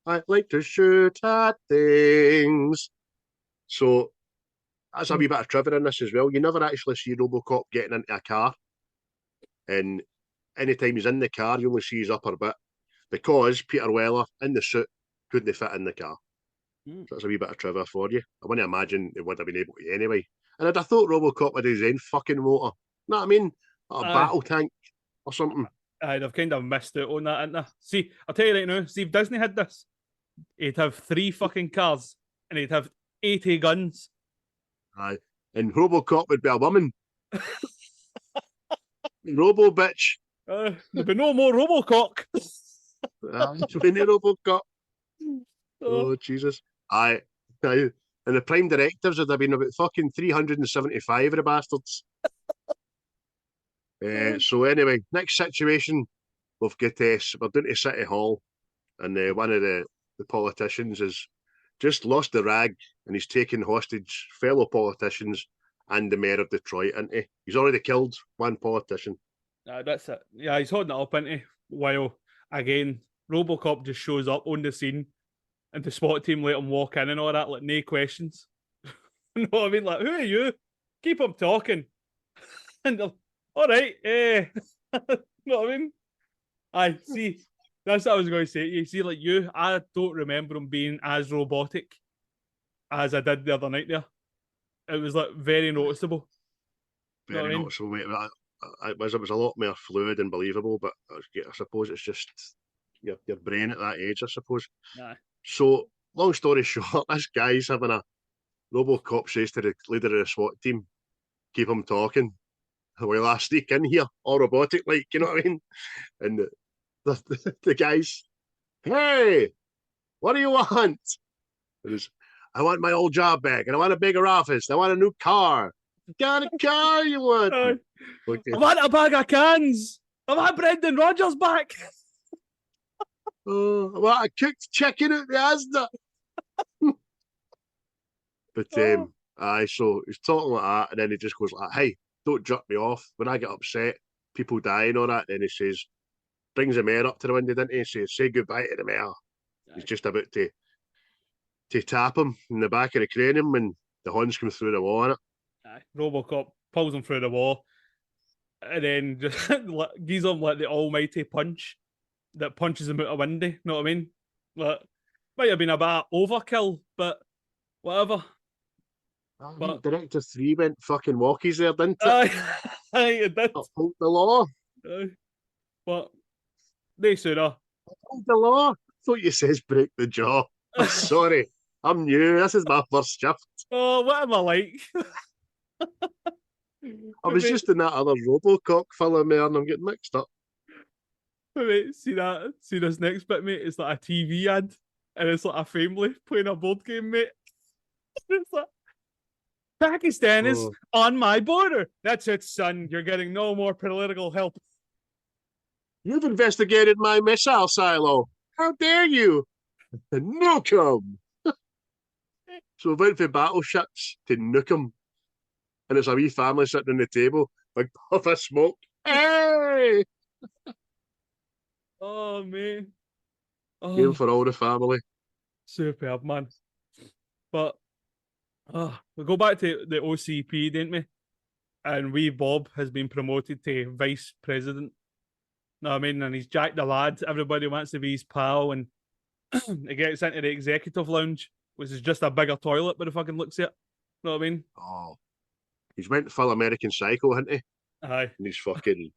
I like to shoot at things. So that's a wee bit of trivia in this as well. You never actually see RoboCop getting into a car. And anytime he's in the car, you only see his upper bit because Peter Weller in the suit couldn't fit in the car. So that's a wee bit of trivia for you. I wouldn't imagine they would have been able to anyway. And I'd have thought RoboCop had his own fucking motor. You know what I mean? Like a Aye. battle tank or something. Aye, they've kind of missed out on that, haven't they? See, I'll tell you right now, see if Disney had this, he'd have 3 fucking cars and he'd have 80 guns. Aye. And RoboCop would be a woman. Robo bitch. There'd be no more RoboCop. Mini RoboCop. Oh, Jesus. Aye. Aye. And the prime directives would have been about fucking 375 of the bastards. So anyway, next situation, we've got we're down to City Hall, and one of the politicians has just lost the rag, and he's taken hostage fellow politicians and the mayor of Detroit, isn't he? He's already killed one politician. That's it. Yeah, he's holding it up, isn't he? While, again, RoboCop just shows up on the scene and the SWAT team let him walk in and all that, like, no questions. You know what I mean? Like, who are you? Keep him talking. And they're, all right, you know what I mean? I see. That's what I was going to say. You see, like you, I don't remember him being as robotic as I did the other night there. It was like very noticeable. Very You know noticeable, mate. It was a lot more fluid and believable, but I suppose it's just your brain at that age, I suppose. Nah. So, long story short, this guy's having a RoboCop says to the leader of the SWAT team, keep him talking while I sneak in here, all robotic like, you know what I mean? And the guy's, hey, what do you want? It was, I want my old job back, and I want a bigger office, I want a new car. What kind of car you want? I want a bag of cans. I want Brendan Rodgers back. Oh, I want a cooked chicken at the Asda. But aye, so he's talking like that, and then he just goes like, "Hey, don't jerk me off. When I get upset, people die and all that." Then he says, brings the mayor up to the window, didn't he? He says, "Say goodbye to the mayor." Aye. He's just about to tap him in the back of the cranium, and the horns come through the wall. Aye. RoboCop pulls him through the wall, and then just gives him like the almighty punch that punches him out a window. You know what I mean? Like, might have been a bit overkill, but whatever. But Director 3 went fucking walkies there, didn't it? Aye, it did. Uphold the law. But they sooner. Uphold the law. I thought you says break the jaw. I'm sorry. I'm new. This is my first shift. Oh, what am I like? I was Mate, just in that other RoboCop film there, and I'm getting mixed up. mate, see that? See this next bit, mate? It's like a TV ad, and it's like a family playing a board game, mate. It's like Pakistan is Oh, on my border. That's it, son. You're getting no more political help. you've investigated my missile silo. How dare you? Nuke him. So we went for battleships to nuke him, and it's a wee family sitting on the table, big puff of smoke. Hey! Oh man. Game Oh, for all the family. superb, man. But we go back to the OCP, didn't we? And wee Bob has been promoted to vice president. Know what I mean? And he's Jack the lad. Everybody wants to be his pal, and he gets into the executive lounge, which is just a bigger toilet by the fucking looks of it. Know what I mean? Oh, he's went full American Psycho, hasn't he? Aye. And he's fucking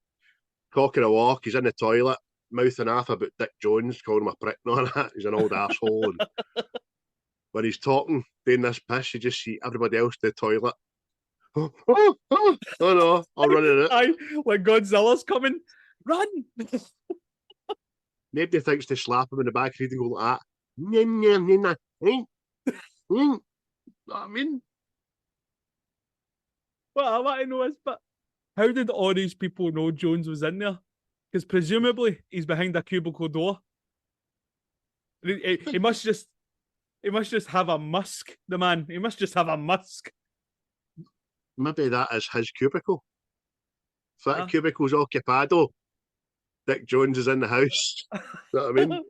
cocking a walk. He's in the toilet, mouthing off about Dick Jones, calling him a prick and all that. He's an old asshole. And when he's talking, doing this piss, you just see everybody else in the toilet. Oh no, I'll run in it. Aye, like Godzilla's coming. Run! Nobody thinks to slap him in the back of the head and go like that. Know what I mean? What I want to know is, but how did all these people know Jones was in there? Because presumably he's behind a cubicle door. He must just have a musk, the man. He must just have a musk. Maybe that is his cubicle. If that cubicle's occupado, Dick Jones is in the house. You know what I mean? And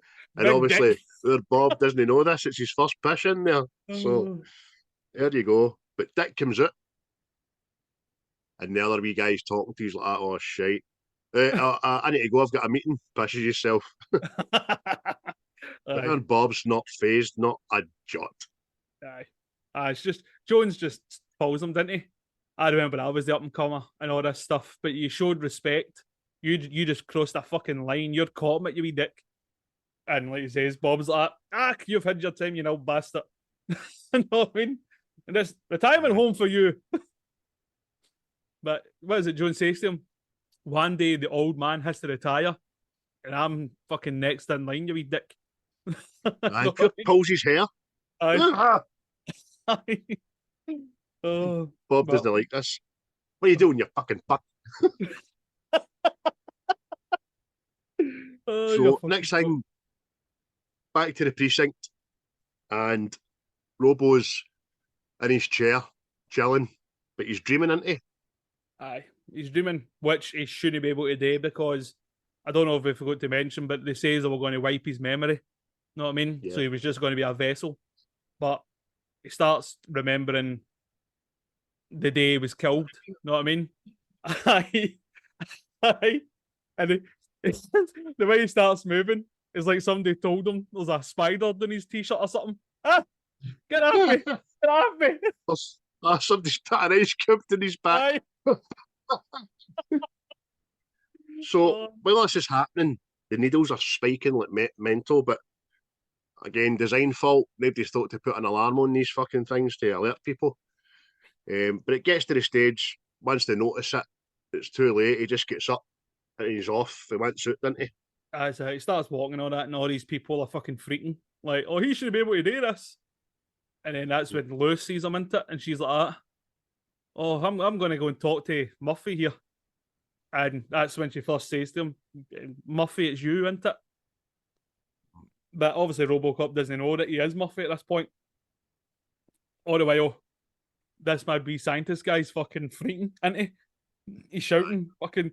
Big obviously, Dick. their Bob doesn't know this. It's his first piss in there. So there you go. But Dick comes out, and the other wee guy's talking to he's like, oh, shite. I need to go. I've got a meeting. Pisses yourself. Aye. And Bob's not phased, not a jot. Aye. It's just Jones just follows him, didn't he? I remember I was the up and comer and all this stuff, but you showed respect. You just crossed a fucking line. You're caught him at you wee dick. And like he says, Bob's like, you've had your time, you know, bastard. You know what I mean? And this retirement home for you. But what is it Jones says to him? One day the old man has to retire, and I'm fucking next in line, you wee dick. I pulls his hair. Aye. Oh, Bob doesn't like this. What are you doing, you fucking fuck? So next thing, back to the precinct, and Robo's in his chair, chilling, but he's dreaming, isn't he? Aye, he's dreaming, which he shouldn't be able to do because I don't know if we forgot to mention, but they say they were going to wipe his memory. Know what I mean? Yeah. So he was just going to be a vessel. But he starts remembering the day he was killed. Know what I mean? Aye. And the way he starts moving is like somebody told him there's a spider on his t-shirt or something. Get off me! Get off me! Somebody's put an ice cube in his back. So while this is happening, the needles are spiking like mental, but again, design fault. Nobody's thought to put an alarm on these fucking things to alert people. But it gets to the stage, once they notice it, it's too late. He just gets up and he's off. He went out, didn't he? So he starts walking all that, and all these people are fucking freaking. Like, oh, he should be able to do this. And then that's when Lou sees him into it, and she's like, oh, I'm going to go and talk to Murphy here. And that's when she first says to him, Murphy, it's you, isn't it? But obviously RoboCop doesn't know that he is Murphy at this point. All the way, this mad wee scientist guy's fucking freaking, isn't he? He's shouting, fucking,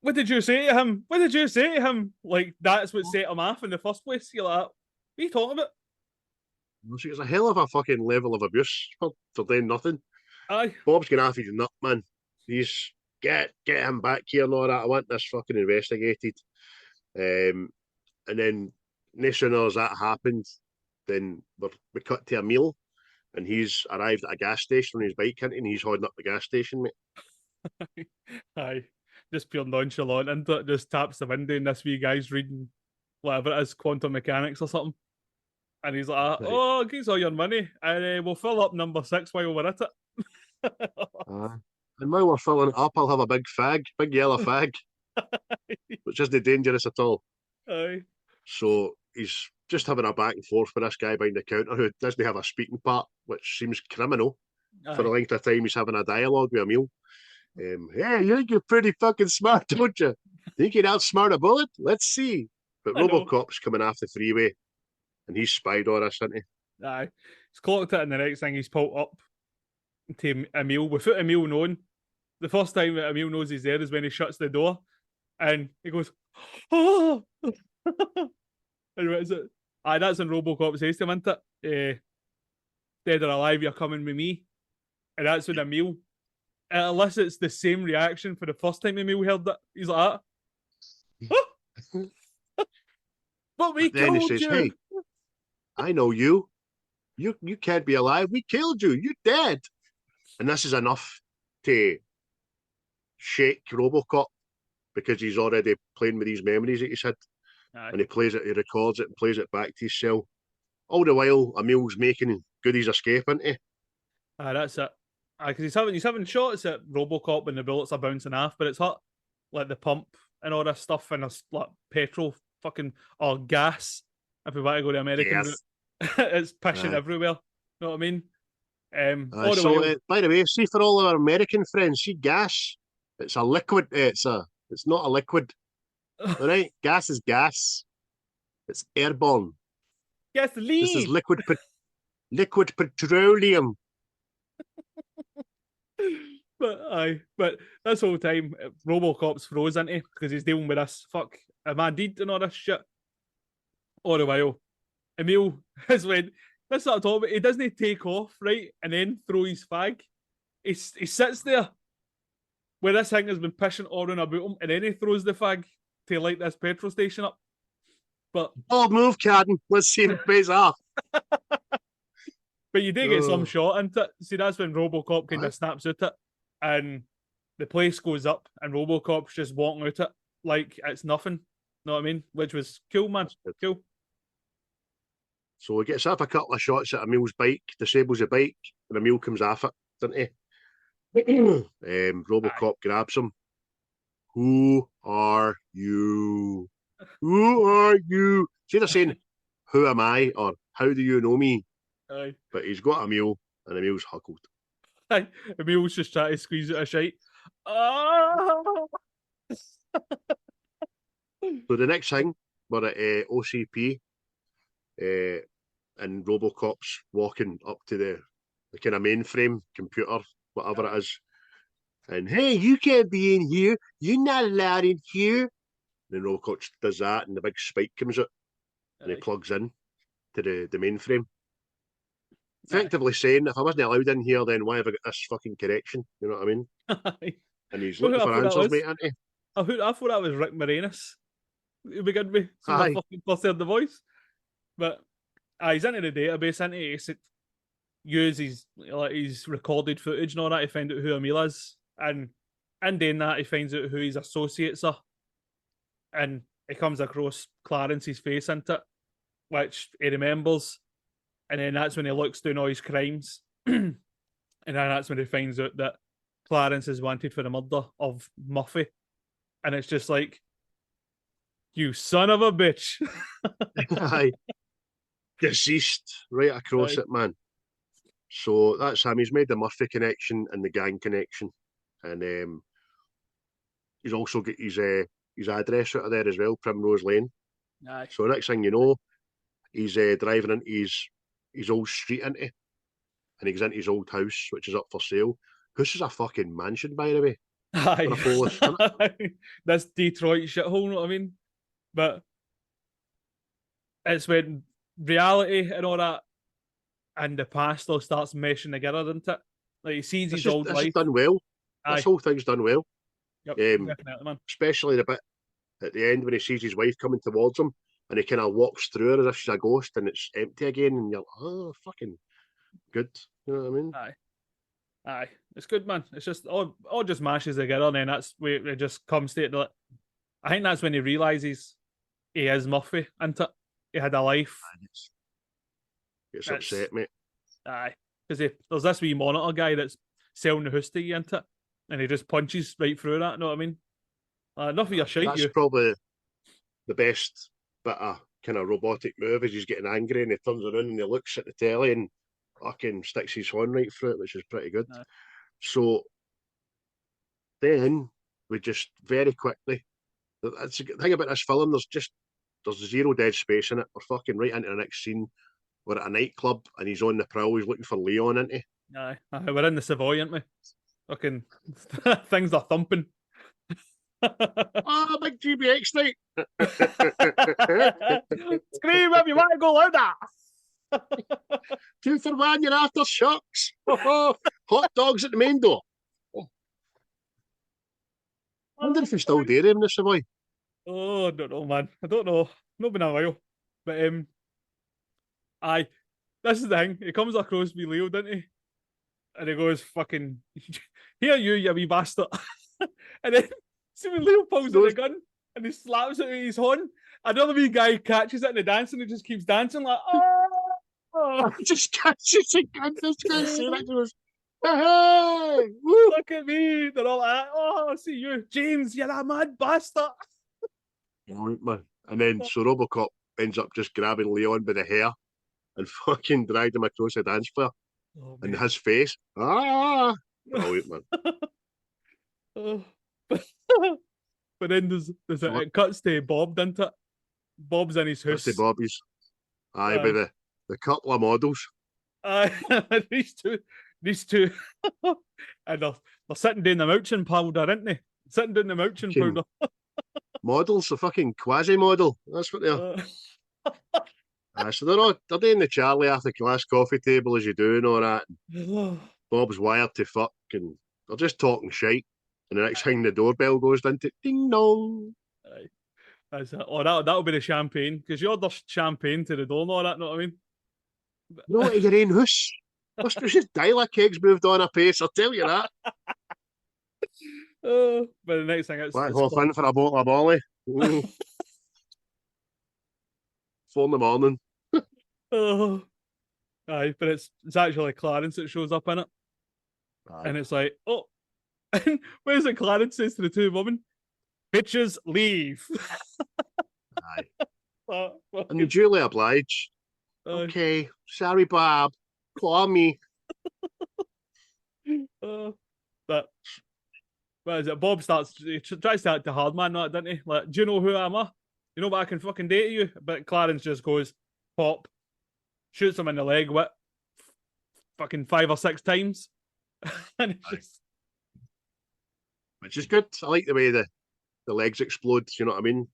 what did you say to him? What did you say to him? Like, that's what set him off in the first place. You're like, what are you talking about? It's a hell of a fucking level of abuse for doing nothing. Aye. Bob's going after his nut, man. He's get him back here and all that. I want this fucking investigated. And then no sooner as that happened, then we cut to a meal, and he's arrived at a gas station on his bike, and he's holding up the gas station, mate. Aye. Just pure nonchalant into it, just taps the window, and this wee guy's reading whatever it is, quantum mechanics or something. And he's like, oh, give us all your money, and we'll fill up number 6 while we're at it. And while we're filling it up, I'll have a big yellow fag, which isn't dangerous at all. Aye. So he's just having a back and forth with this guy behind the counter who doesn't have a speaking part, which seems criminal for the length of time he's having a dialogue with Emil. Hey, you think you're pretty fucking smart, don't you? Think you'd outsmart a bullet? Let's see. But RoboCop's coming off the freeway, and he's spied on us, isn't he? Aye. He's clocked it, and the next thing he's pulled up to Emil without Emil knowing. The first time that Emil knows he's there is when he shuts the door, and he goes, oh! And what is it? Aye, that's when RoboCop says to him, isn't it? Dead or alive, you're coming with me. And that's when Emil, it elicits the same reaction for the first time Emil heard that. He's like, oh! But we then killed he says, you. hey, I know you. You can't be alive. We killed you. You're dead. And this is enough to shake RoboCop because he's already playing with these memories that he's had. Aye. And he records it and plays it back to his cell. All the while, Emil's making Goody's escape, isn't he? Aye, that's it. Aye, because he's having shots at RoboCop when the bullets are bouncing off, but it's hot, like the pump and all this stuff, and there's like petrol or gas. If we want to go to American route, it's pishing everywhere. Know what I mean? By the way, see for all our American friends, see gas. It's a liquid. It's not a liquid. All right, gas is gas. It's airborne. Gasoline. This is liquid petroleum. But this whole time, RoboCop's frozen, isn't he? Because he's dealing with this a man did and all this shit. All the while, Emil is when that's what I'm talking about. He doesn't take off, right, and then throw his fag. He sits there where this thing has been pissing all around about him, and then he throws the fag to light this petrol station up. But bold move, Cadden. Let's see it pays off. But you do get some shot into it. See, that's when RoboCop kind of snaps out it, and the place goes up, and RoboCop's just walking out it like it's nothing. Know what I mean? Which was cool, man. Cool. So he gets up a couple of shots at Emil's bike, disables the bike, and Emil comes off it, doesn't he? RoboCop grabs him. Who are you? Who are you? See, they're saying, who am I? Or how do you know me? Aye. But he's got Emil, and Emil's huckled. Aye. Emil's just trying to squeeze out a shite. Oh! So the next thing, we're at OCP, and RoboCop's walking up to the kind of mainframe computer, whatever it is. And, hey, you can't be in here. You're not allowed in here. And then RoboCop does that, and the big spike comes out, and he plugs in to the mainframe. Effectively saying, if I wasn't allowed in here, then why have I got this fucking correction? You know what I mean? And he's looking for answers, mate, isn't he? I thought that was Rick Moranis. It began with some fucking first heard the voice. But he's into the database, and he uses his recorded footage and all that to find out who Emil is. And doing that, he finds out who his associates are. And he comes across Clarence's face into it, which he remembers. And then that's when he looks down all his crimes. And then that's when he finds out that Clarence is wanted for the murder of Murphy. And it's just like, you son of a bitch. Aye. Deceased right across it, man. So that's him. He's made the Murphy connection and the gang connection. And he's also got his address out of there as well, Primrose Lane. Aye. So next thing you know, he's driving into his old street, into, and he goes into his old house, which is up for sale. This is a fucking mansion, by the way. Aye. That's Detroit shithole, you know what I mean? But it's when reality and all that and the past all starts meshing together, doesn't it? Like he sees his old life. Done well. This whole thing's done well. Yep, definitely, man. Especially the bit at the end when he sees his wife coming towards him and he kind of walks through her as if she's a ghost and it's empty again and you're like, oh, fucking good. You know what I mean? Aye. It's good, man. It's just all just mashes together and then that's where it just comes to it. I think that's when he realises he is Murphy, isn't it? He had a life. Gets That's upset, mate. aye. Because there's this wee monitor guy that's selling the house to you, into it, and he just punches right through that. Know what I mean? Enough of your shite, That's you. probably the best bit of kind of robotic move is he's getting angry and he turns around and he looks at the telly and fucking sticks his horn right through it, which is pretty good. Aye. So then we just very quickly. That's the thing about this film. There's zero dead space in it. We're fucking right into the next scene. We're at a nightclub and he's on the prowl. He's looking for Leon, isn't he? Aye. We're in the Savoy, aren't we? Fucking things are thumping. Big GBX night. Scream if you want to go louder. 2 for 1, you're after shucks. Hot dogs at the main door. I wonder if he's still there in the Savoy. Oh, I don't know, man. I don't know. Not been a while. But aye. This is the thing. He comes across me Leo, doesn't he? And he goes, fucking, here you wee bastard. And then see when Leo pulls out the gun and he slaps it with his horn, another wee guy catches it in the dance and he just keeps dancing like, oh. Just catches it. I just can't say that. He goes, hey, woo. Look at me. They're all like, oh, I see you. James, you're a mad bastard. Right, man. And then so RoboCop ends up just grabbing Leon by the hair and fucking dragged him across the dance floor. Oh, and his face. Brilliant, man. Oh. But then it cuts to Bob, doesn't it? Bob's in his house. That's the Bobbies. Aye, by the couple of models. These two. And they're sitting down the mouching powder, aren't they? Sitting down the mouching powder. Models, a fucking quasi-model. That's what they are. So they're doing the Charlie after class coffee table as you do and all that. Bob's wired to fuck and they're just talking shite. And the next thing the doorbell goes into ding dong. That's it. Oh, that'll be the champagne. Because you order champagne to the door and all that, know what I mean? No, to your own house. Must be just dial kegs moved on a pace, I'll tell you that. But the next thing it's off in for a bottle of Molly. 4 in the morning. Aye, but it's actually Clarence that shows up in it. Aye. And it's like, oh, and where's it? Clarence says to the two women, bitches leave. Aye. And you duly oblige. Okay, sorry, Bob. Call me. But what is it? Bob he tries to act the hard man, doesn't he? Like, do you know who I am? You know what I can fucking do to you? But Clarence just goes, pop, shoots him in the leg with fucking 5 or 6 times. And it's just... Which is good. I like the way the legs explode, you know what I mean?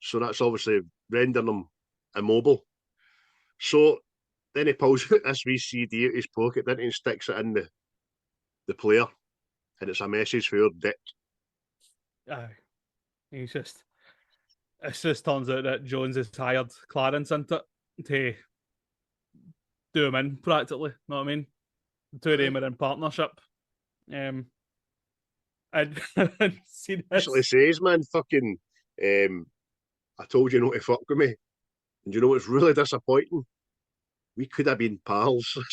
So that's obviously rendering him immobile. So then he pulls out this wee CD out his pocket, then he sticks it in the player. And it's a message for your dick. Aye. It just turns out that Jones has hired Clarence into it to do him in, practically. Know what I mean? The two of them are in partnership. And see this. Actually says, man, fucking, I told you not to fuck with me. And you know what's really disappointing? We could have been pals. You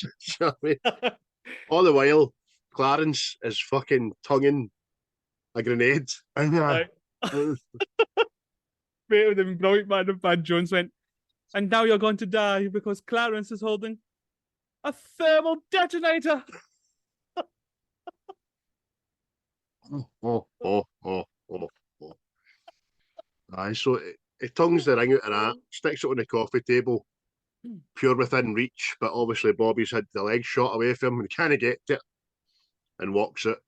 know what I mean? All the while, Clarence is fucking tonguing a grenade. Mate, it would have been brilliant, man, if Bad Jones went, and now you're going to die because Clarence is holding a thermal detonator. Aye, so he tongues the ring out of that, sticks it on the coffee table, pure within reach, but obviously Bobby's had the leg shot away from him and can't get it, and walks it.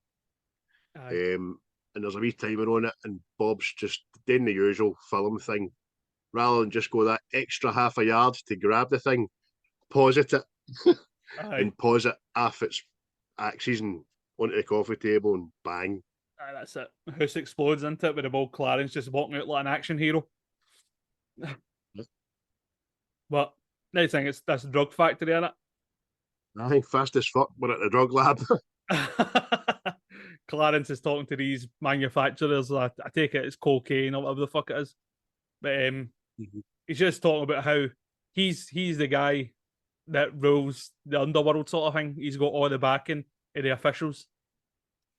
And there's a wee timer on it, and Bob's just doing the usual film thing. Rather than just go that extra half a yard to grab the thing, pause it and pause it off its axes and onto the coffee table and bang. Aye, that's it. The house explodes into it with the old Clarence just walking out like an action hero. But next thing, it's this drug factory in it. Aye, fast as fuck. We're at the drug lab. Clarence is talking to these manufacturers. I take it it's cocaine or whatever the fuck it is. But he's just talking about how he's the guy that rules the underworld sort of thing. He's got all the backing of the officials,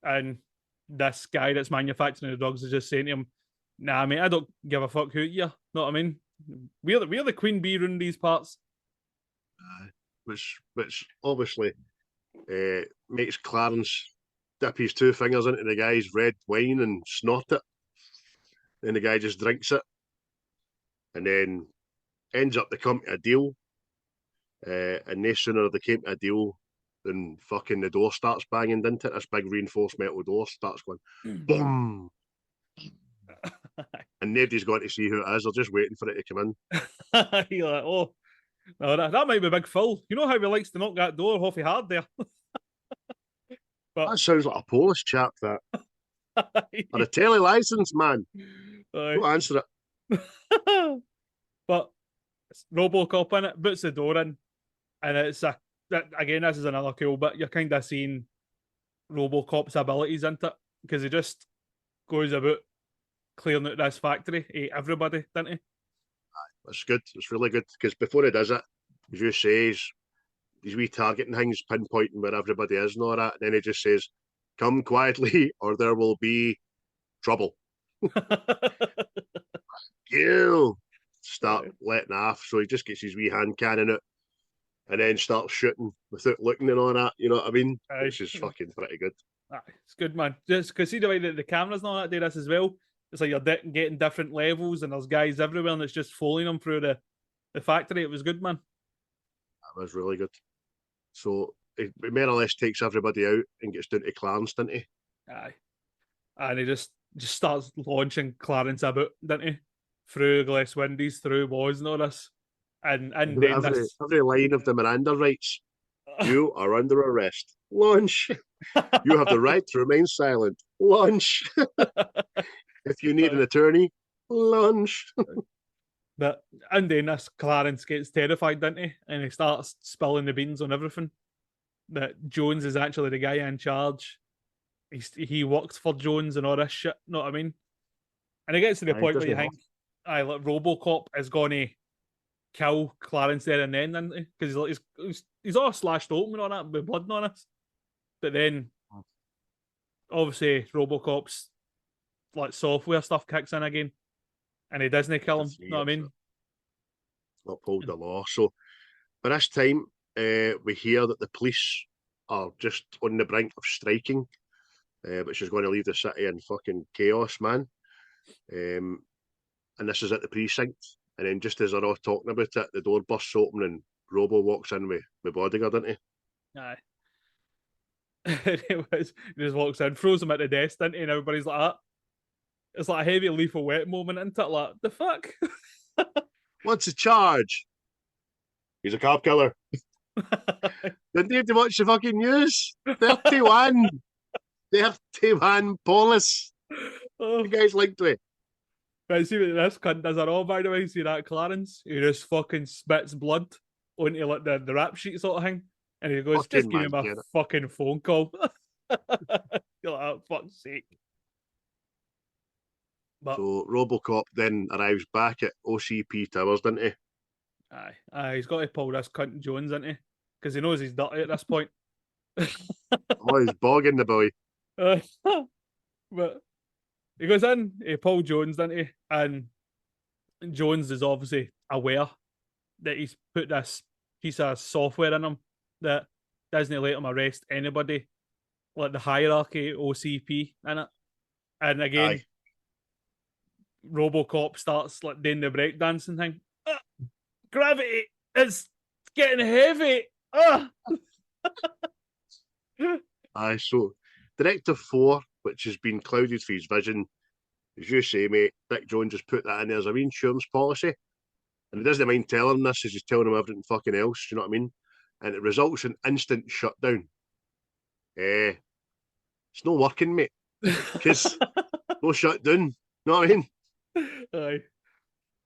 and this guy that's manufacturing the drugs is just saying to him, "Nah, mate, I don't give a fuck who you." Know what I mean? We're the queen bee around these parts. Which obviously makes Clarence dip his two fingers into the guy's red wine and snort it. Then the guy just drinks it, and then ends up they come to a deal. And no sooner they came to a deal than fucking the door starts banging, didn't it? This big reinforced metal door starts going boom. And nobody's going to see who it is. They're just waiting for it to come in. You're like, oh, no, that might be Big Phil. You know how he likes to knock that door awfully hard there. That sounds like a Polish chap, that. Or a telly license, man. Don't answer it. But it's RoboCop in it, puts the door in, and it's again, this is another cool bit. You're kind of seeing RoboCop's abilities into it, because he just goes about clearing out this factory, ate everybody, didn't he? It's good. It's really good, because before he does it, as you say, he's wee targeting things, pinpointing where everybody is and all that. And then he just says, "Come quietly, or there will be trouble." You start letting off. So he just gets his wee hand cannon out and then starts shooting without looking and all that. You know what I mean? Which is fucking pretty good. It's good, man. Just because see the way that the cameras and all that do this as well. It's like you're getting different levels, and there's guys everywhere, and it's just following them through the factory. It was good, man. That was really good. So it more or less takes everybody out and gets down to Clarence, doesn't he? Aye. And he just starts launching Clarence about, doesn't he? Through glass windows, through walls and all this. And then every line of the Miranda rights. You are under arrest. Launch. You have the right to remain silent. Launch. If you need an attorney, launch. And then this Clarence gets terrified, doesn't he? And he starts spilling the beans on everything. That Jones is actually the guy in charge. He works for Jones and all this shit. Know what I mean? And it gets to the point where you think, like RoboCop is going to kill Clarence there and then, isn't he? Because he's all slashed open and all that with blood on it. But then, obviously, RoboCop's like software stuff kicks in again, and he doesn't kill him. You know what I mean? Uphold the law. So, by this time, we hear that the police are just on the brink of striking, which is going to leave the city in fucking chaos, man. And this is at the precinct. And then just as they're all talking about it, the door bursts open and Robo walks in with bodyguard, doesn't he? Aye. He just walks in, throws him at the desk, doesn't he? And everybody's like that. It's like a heavy lethal wet moment, isn't it? Like, the fuck? What's the charge? He's a cop killer. Didn't you have to watch the fucking news? 31. 31 police. Oh. The guy's linked to it. Right, see what this cunt does at all, by the way. See that Clarence? He just fucking spits blood onto like the rap sheet sort of thing. And he goes, just give him a fucking phone call. You're like, oh, fuck's sake. But, so RoboCop then arrives back at OCP Towers, doesn't he? Aye, he's got to pull this cunt Jones, isn't he? Because he knows he's dirty at this point. Oh, he's bogging the boy. But he goes in, he pulls Jones, doesn't he? And Jones is obviously aware that he's put this piece of software in him that doesn't let him arrest anybody, like the hierarchy OCP in it. And again, RoboCop starts like doing the breakdancing thing. Gravity is getting heavy. So Directive 4, which has been clouded for his vision, as you say, mate, Dick Jones just put that in there as a insurance policy. And he doesn't mind telling him this as he's telling him everything fucking else, you know what I mean? And it results in instant shutdown. It's not working, mate. Because no shutdown. You know what I mean? Aye.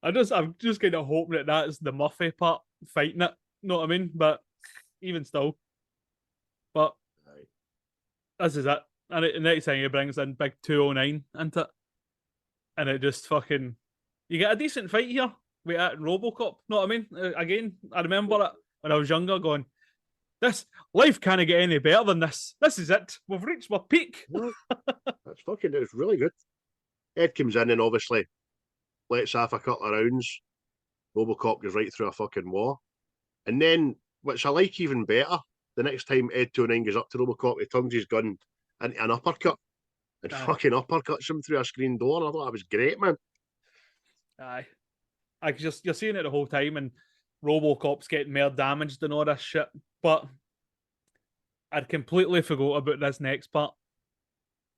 I'm just kind of hoping that that's the Murphy part fighting it. You know what I mean? But even still. But this is it. And the next thing he brings in big 209 into it. And it just fucking... You get a decent fight here. with that RoboCop. Know what I mean? Again, I remember it when I was younger, going, "This life can't get any better than this. This is it. We've reached my peak." No, it's really good. Ed comes in and obviously lets off a couple of rounds. RoboCop goes right through a fucking wall. And then, which I like even better, the next time Ed 29 goes up to RoboCop, he turns his gun into an uppercut and fucking uppercuts him through a screen door. And I thought that was great, man. Aye. You're seeing it the whole time, and RoboCop's getting more damaged and all this shit. But I'd completely forgot about this next part.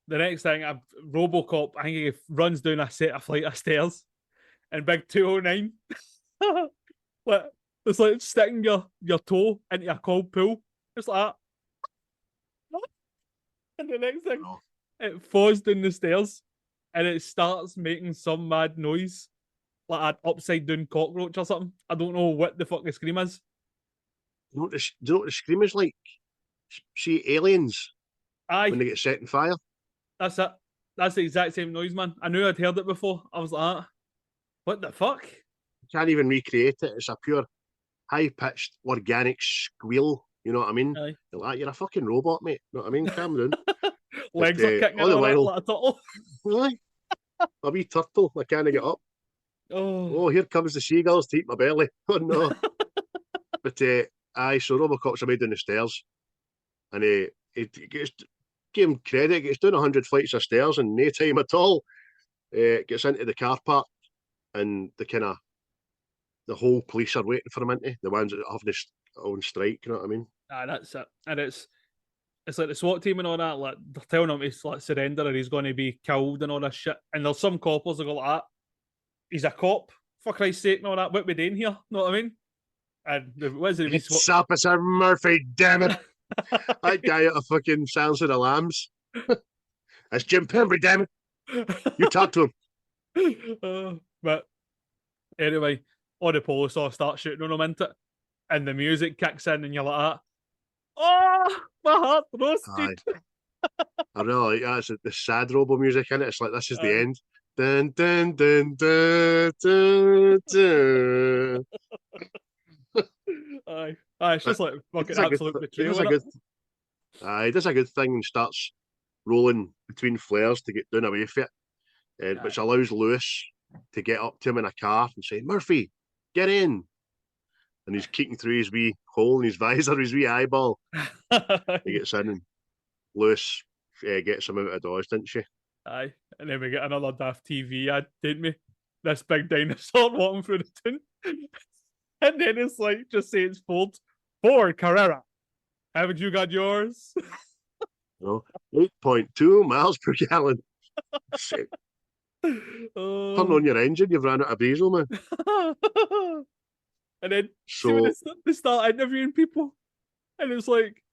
The next thing, RoboCop, I think he runs down a flight of stairs, and big 209, it's like sticking your toe into a cold pool. It's like that. And the next thing, it falls down the stairs, and it starts making some mad noise, like an upside down cockroach or something. I don't know what the fuck the scream is. Do you know what the scream is like? See aliens Aye, when they get set on fire? that's it. That's the exact same noise, man. I knew I'd heard it before. I was like, what the fuck? You can't even recreate it. It's a pure high-pitched organic squeal. You know what I mean? Aye. You're a fucking robot, mate. You know what I mean? Calm down. Legs are kicking all the around while, like a turtle. really? A wee turtle. I can't get up. Oh, here comes the seagulls to eat my belly. Oh no. But aye, so RoboCop's away down the stairs, and he gets, give him credit, gets down 100 flights of stairs in no time at all. Gets into the car park, and the whole police are waiting for him, into the ones that have this on strike. You know what I mean? Aye, that's it. And it's like the SWAT team and all that. Like they're telling him to like surrender or he's going to be killed and all this shit. And there's some coppers that go like that. He's a cop, for Christ's sake, and all that. What we doing here? Know what I mean? And what is it? It's Officer Murphy, damn it! That guy at a fucking Silence of the Lambs. That's Jim Pembrey, damn it! You talk to him. But anyway, all the police all start shooting on him into it, and the music kicks in, and you're like that. Oh, my heart roasted. I really like that. It's the sad robo music in it. It's like this is the end. Dun, dun, dun, dun, dun, dun. Aye, it's just like fucking absolute betrayal. He does a good thing and starts rolling between flares to get down away from it, which allows Lewis to get up to him in a car and say, "Murphy, get in." And he's kicking through his wee hole in his visor, his wee eyeball. He gets in, and Lewis gets him out of doors, didn't she? Aye, and then we get another daft TV ad, didn't we? This big dinosaur walking through the town. And then it's like, just say it's Ford Carrera. Haven't you got yours? No, 8.2 miles per gallon. Shit. Turn on your engine, you've ran out of diesel, man. And then see when they start interviewing people, and it's like,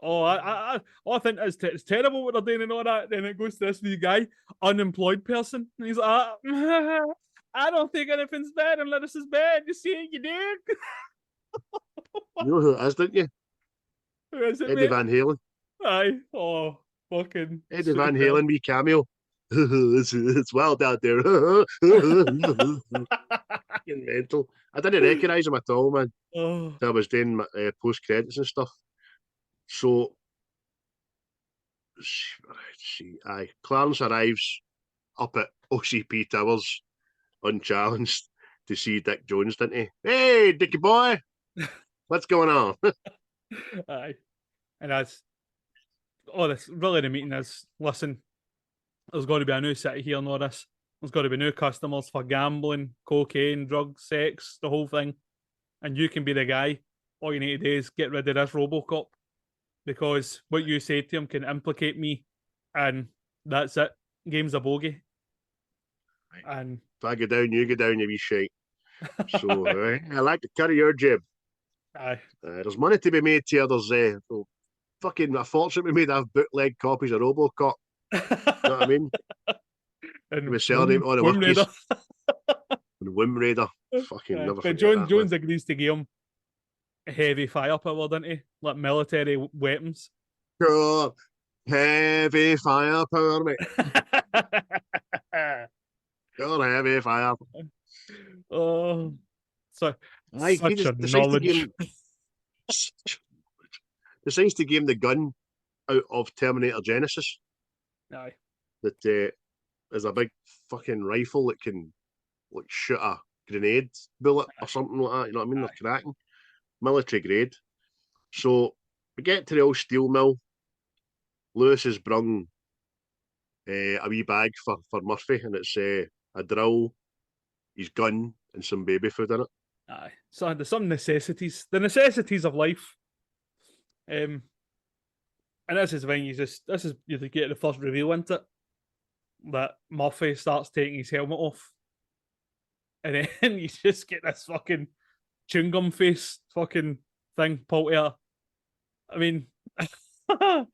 I think it's terrible what they're doing and all that. Then it goes to this wee guy, unemployed person, and he's like, I don't think anything's bad unless this is bad. You see, you dig? You know who it is, don't you? Who is it, Eddie mate? Van Halen. Aye. Oh, fucking Eddie Van Halen, wee cameo. it's wild out there. Fucking mental. I didn't recognise him at all, man. I was doing post credits and stuff. So, Clarence arrives up at OCP Towers unchallenged to see Dick Jones, didn't he? Hey, Dickie boy, what's going on? Aye, and that's this. Really, the meeting is, listen, there's got to be a new city here and all this. There's got to be new customers for gambling, cocaine, drugs, sex, the whole thing. And you can be the guy. All you need to do is get rid of this RoboCop, because what you say to him can implicate me, and that's it. Game's a bogey. And if I go down, you wee shite. So I like to carry your jib. Aye. There's money to be made here. There's fucking a fortune to be made to have bootleg copies of RoboCop. You know what I mean? And we selling him all the workies. And Wim Raider. Fucking never but forget Jones agrees to give him heavy firepower, doesn't he? Like military weapons. Sure. Heavy firepower, mate. Sure, heavy firepower. Oh, so Aye, he such a just decides to give knowledge. him the gun out of Terminator Genesis. Aye. That is a big fucking rifle that can like shoot a grenade bullet or something like that. You know what I mean? They're cracking military grade. So we get to the old steel mill. Lewis has brung a wee bag for Murphy, and it's a drill, his gun, and some baby food in it. Aye. So there's some necessities, the necessities of life. And this is when you get the first reveal into it, that Murphy starts taking his helmet off, and then you just get this fucking chewing gum face fucking thing pulled out. I mean, I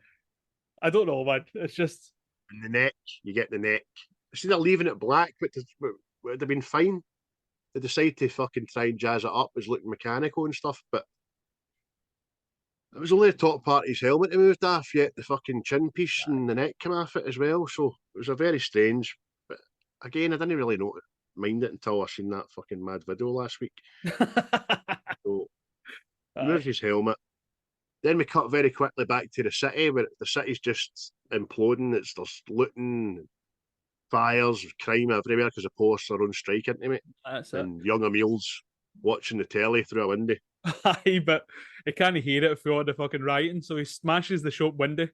don't know, man. It's just And the neck, you get the neck. Instead of leaving it black, but would have been fine. They decide to fucking try and jazz it up as looking mechanical and stuff, but it was only the top part of his helmet he moved off, yet the fucking chin piece and the neck came off it as well. So it was a very strange. But again, I didn't really mind it until I seen that fucking mad video last week. So he moved his helmet. Then we cut very quickly back to the city, where the city's just imploding. There's looting, fires, crime everywhere because the police are on strike, isn't it? That's and young Emil's watching the telly through a window. Aye, but he can't hear it through all the fucking writing, so he smashes the shop window.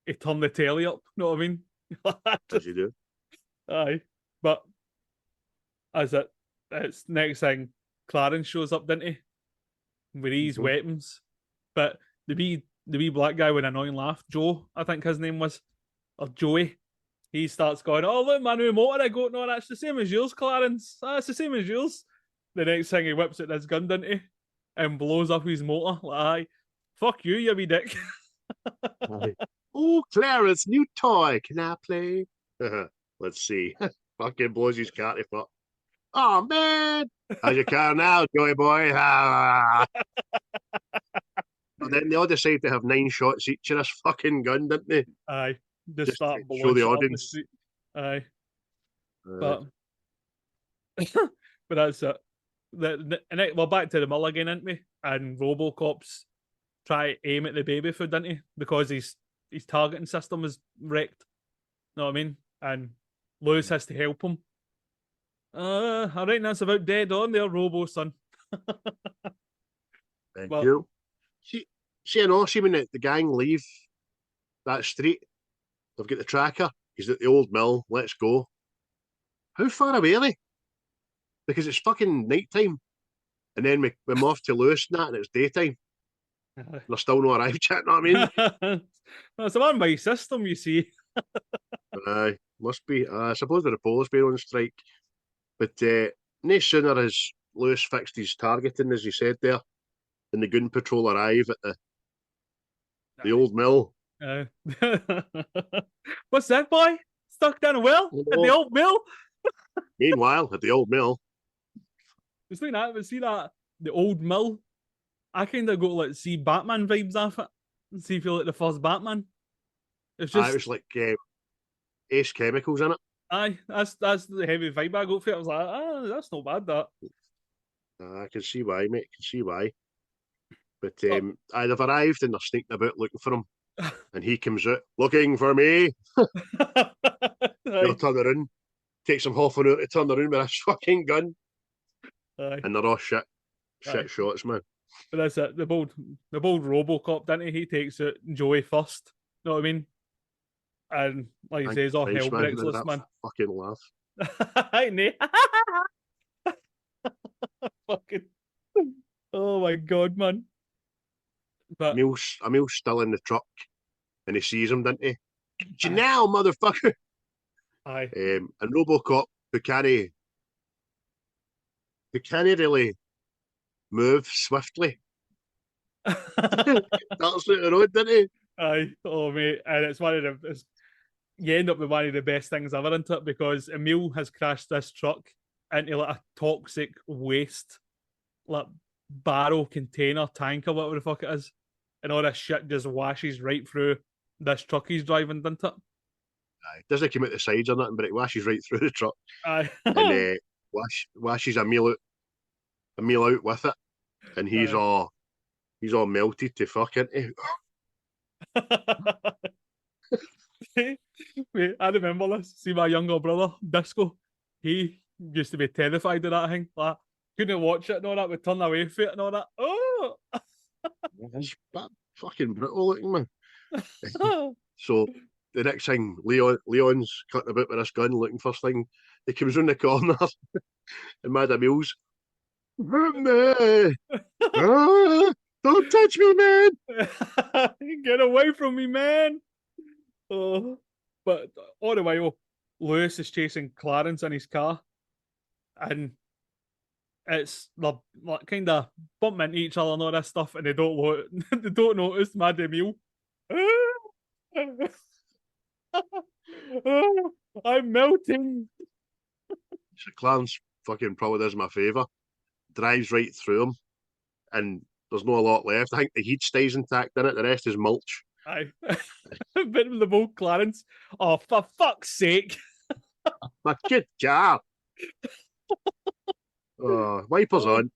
He turned the telly up. Know what I mean? As you do. Aye, but it's next thing, Clarence shows up, didn't he? With these weapons, but the wee black guy with an annoying laugh, Joe, I think his name was, or Joey. He starts going, "Oh look, my new motor!" I go, "No, that's the same as yours, Clarence. That's the same as yours." The next thing, he whips out his gun, didn't he? And blows up his motor. Like, aye, fuck you, you wee dick. Oh, Clarence, new toy. Can I play? Let's see. Fucking blows his car to fuck. Oh man, how's your car now, Joey boy? But then they all decide to have 9 shots each of this fucking gun, didn't they? Aye, just start to show the audience. Aye, but but that's it. We're back to the mill again, aren't we? And RoboCop's try to aim at the baby food, didn't he? Because his targeting system is wrecked. Know what I mean? And Lewis has to help him. I reckon that's about dead on there, Robo son. Thank you. See when the gang leave that street, they've got the tracker. He's at the old mill. Let's go. How far away are they? Because it's fucking night time, and then we're off to Lewis and that, and it's daytime. They're still not arrived yet. Know what I mean? It's a one-way system, you see. Aye, must be. I suppose the police been on strike, but no sooner has Lewis fixed his targeting, as you said there, and the gun patrol arrive at the old mill. What's that, boy? Stuck down a well at the old mill? Meanwhile, at the old mill. It's like that, but see that, the old mill? I kind of got like see Batman vibes off it. And see if you like the first Batman. It's just. It was like Ace Chemicals in it. Aye, that's the heavy vibe I got for it. I was like, that's not bad, that. I can see why, mate. I can see why. But they've arrived and they're sneaking about looking for him. And he comes out looking for me. They'll turn around. Takes them half an hour to turn around with a fucking gun. Aye. And they're all shit shots, man. But that's it. The bold RoboCop, didn't he? He takes it Joey first. You know what I mean? And like he says, all hell breaks loose, man. Fucking laugh. I know. Fucking. Oh my god, man. But Emil's still in the truck, and he sees him, didn't he? Get you now, motherfucker. Aye. And RoboCop, who can't really move swiftly. That's the road, didn't he? Aye. Oh mate, and it's one of the. You end up with one of the best things ever into it, because Emil has crashed this truck into like a toxic waste, like barrel container tank or whatever the fuck it is, and all this shit just washes right through this truck he's driving, doesn't it? Aye. Doesn't come out the sides or nothing, but it washes right through the truck. Aye. And washes Emil out a meal out with it, and he's all melted to fuck into. Wait, I remember this. See, my younger brother, Disco, he used to be terrified of that thing. Like, couldn't watch it and all that, would turn away from it and all that. Oh! It's fucking brutal looking, man. So the next thing, Leon's cutting about with this gun looking for thing. He comes round the corner and Madame Mills, me! Don't touch me, man! Get away from me, man! Oh. But all the while, Lewis is chasing Clarence in his car, and they're like kind of bumping into each other and all this stuff, and they don't notice Madame Mille. I'm melting. So Clarence fucking probably does me a favour, drives right through him, and there's not a lot left. I think the heat stays intact in it, the rest is mulch. Aye. Bit of the bold Clarence. Oh, for fuck's sake. My good car. Wipers on.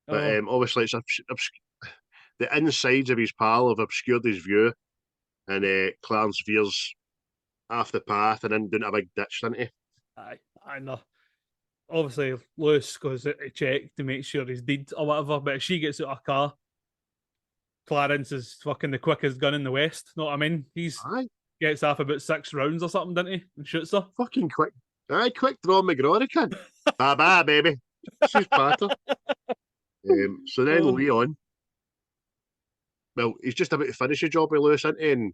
But obviously it's the insides of his pal have obscured his view, and Clarence veers off the path and then down a big ditch, didn't he? Aye, I know. Obviously, Lewis goes out to check to make sure he's dead or whatever, but if she gets out of her car, Clarence is fucking the quickest gun in the West. Know what I mean? Gets off about 6 rounds or something, didn't he? And shoots her. Fucking quick. Aye, quick draw McGraw, can. Bye, baby. She's patter. So then Leon, well, he's just about to finish the job with Lewis, isn't he?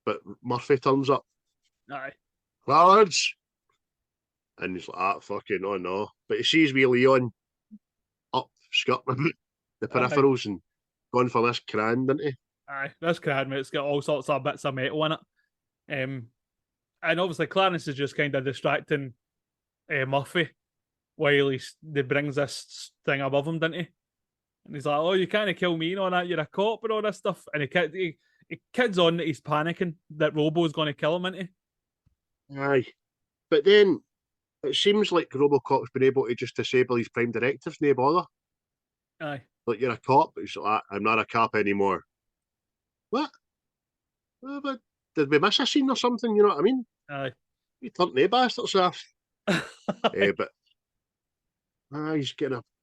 But Murphy turns up. Aye. Clarence! And he's like, fucking, oh no. But he sees wee Leon up, skirting the peripherals and going for this cran, didn't he? Aye, this cran, mate, it's got all sorts of bits of metal in it. And obviously Clarence is just kind of distracting Murphy while he brings this thing above him, didn't he? And he's like, oh, you can't kill me and all that, you're a cop and all this stuff. And he kids on that he's panicking that Robo's going to kill him, isn't he? Aye. But then it seems like RoboCop's been able to just disable his prime directives, no bother. Aye. Like, you're a cop. He's like, I'm not a cop anymore. What? But did we miss a scene or something? You know what I mean? Aye. He turned the bastards off. But he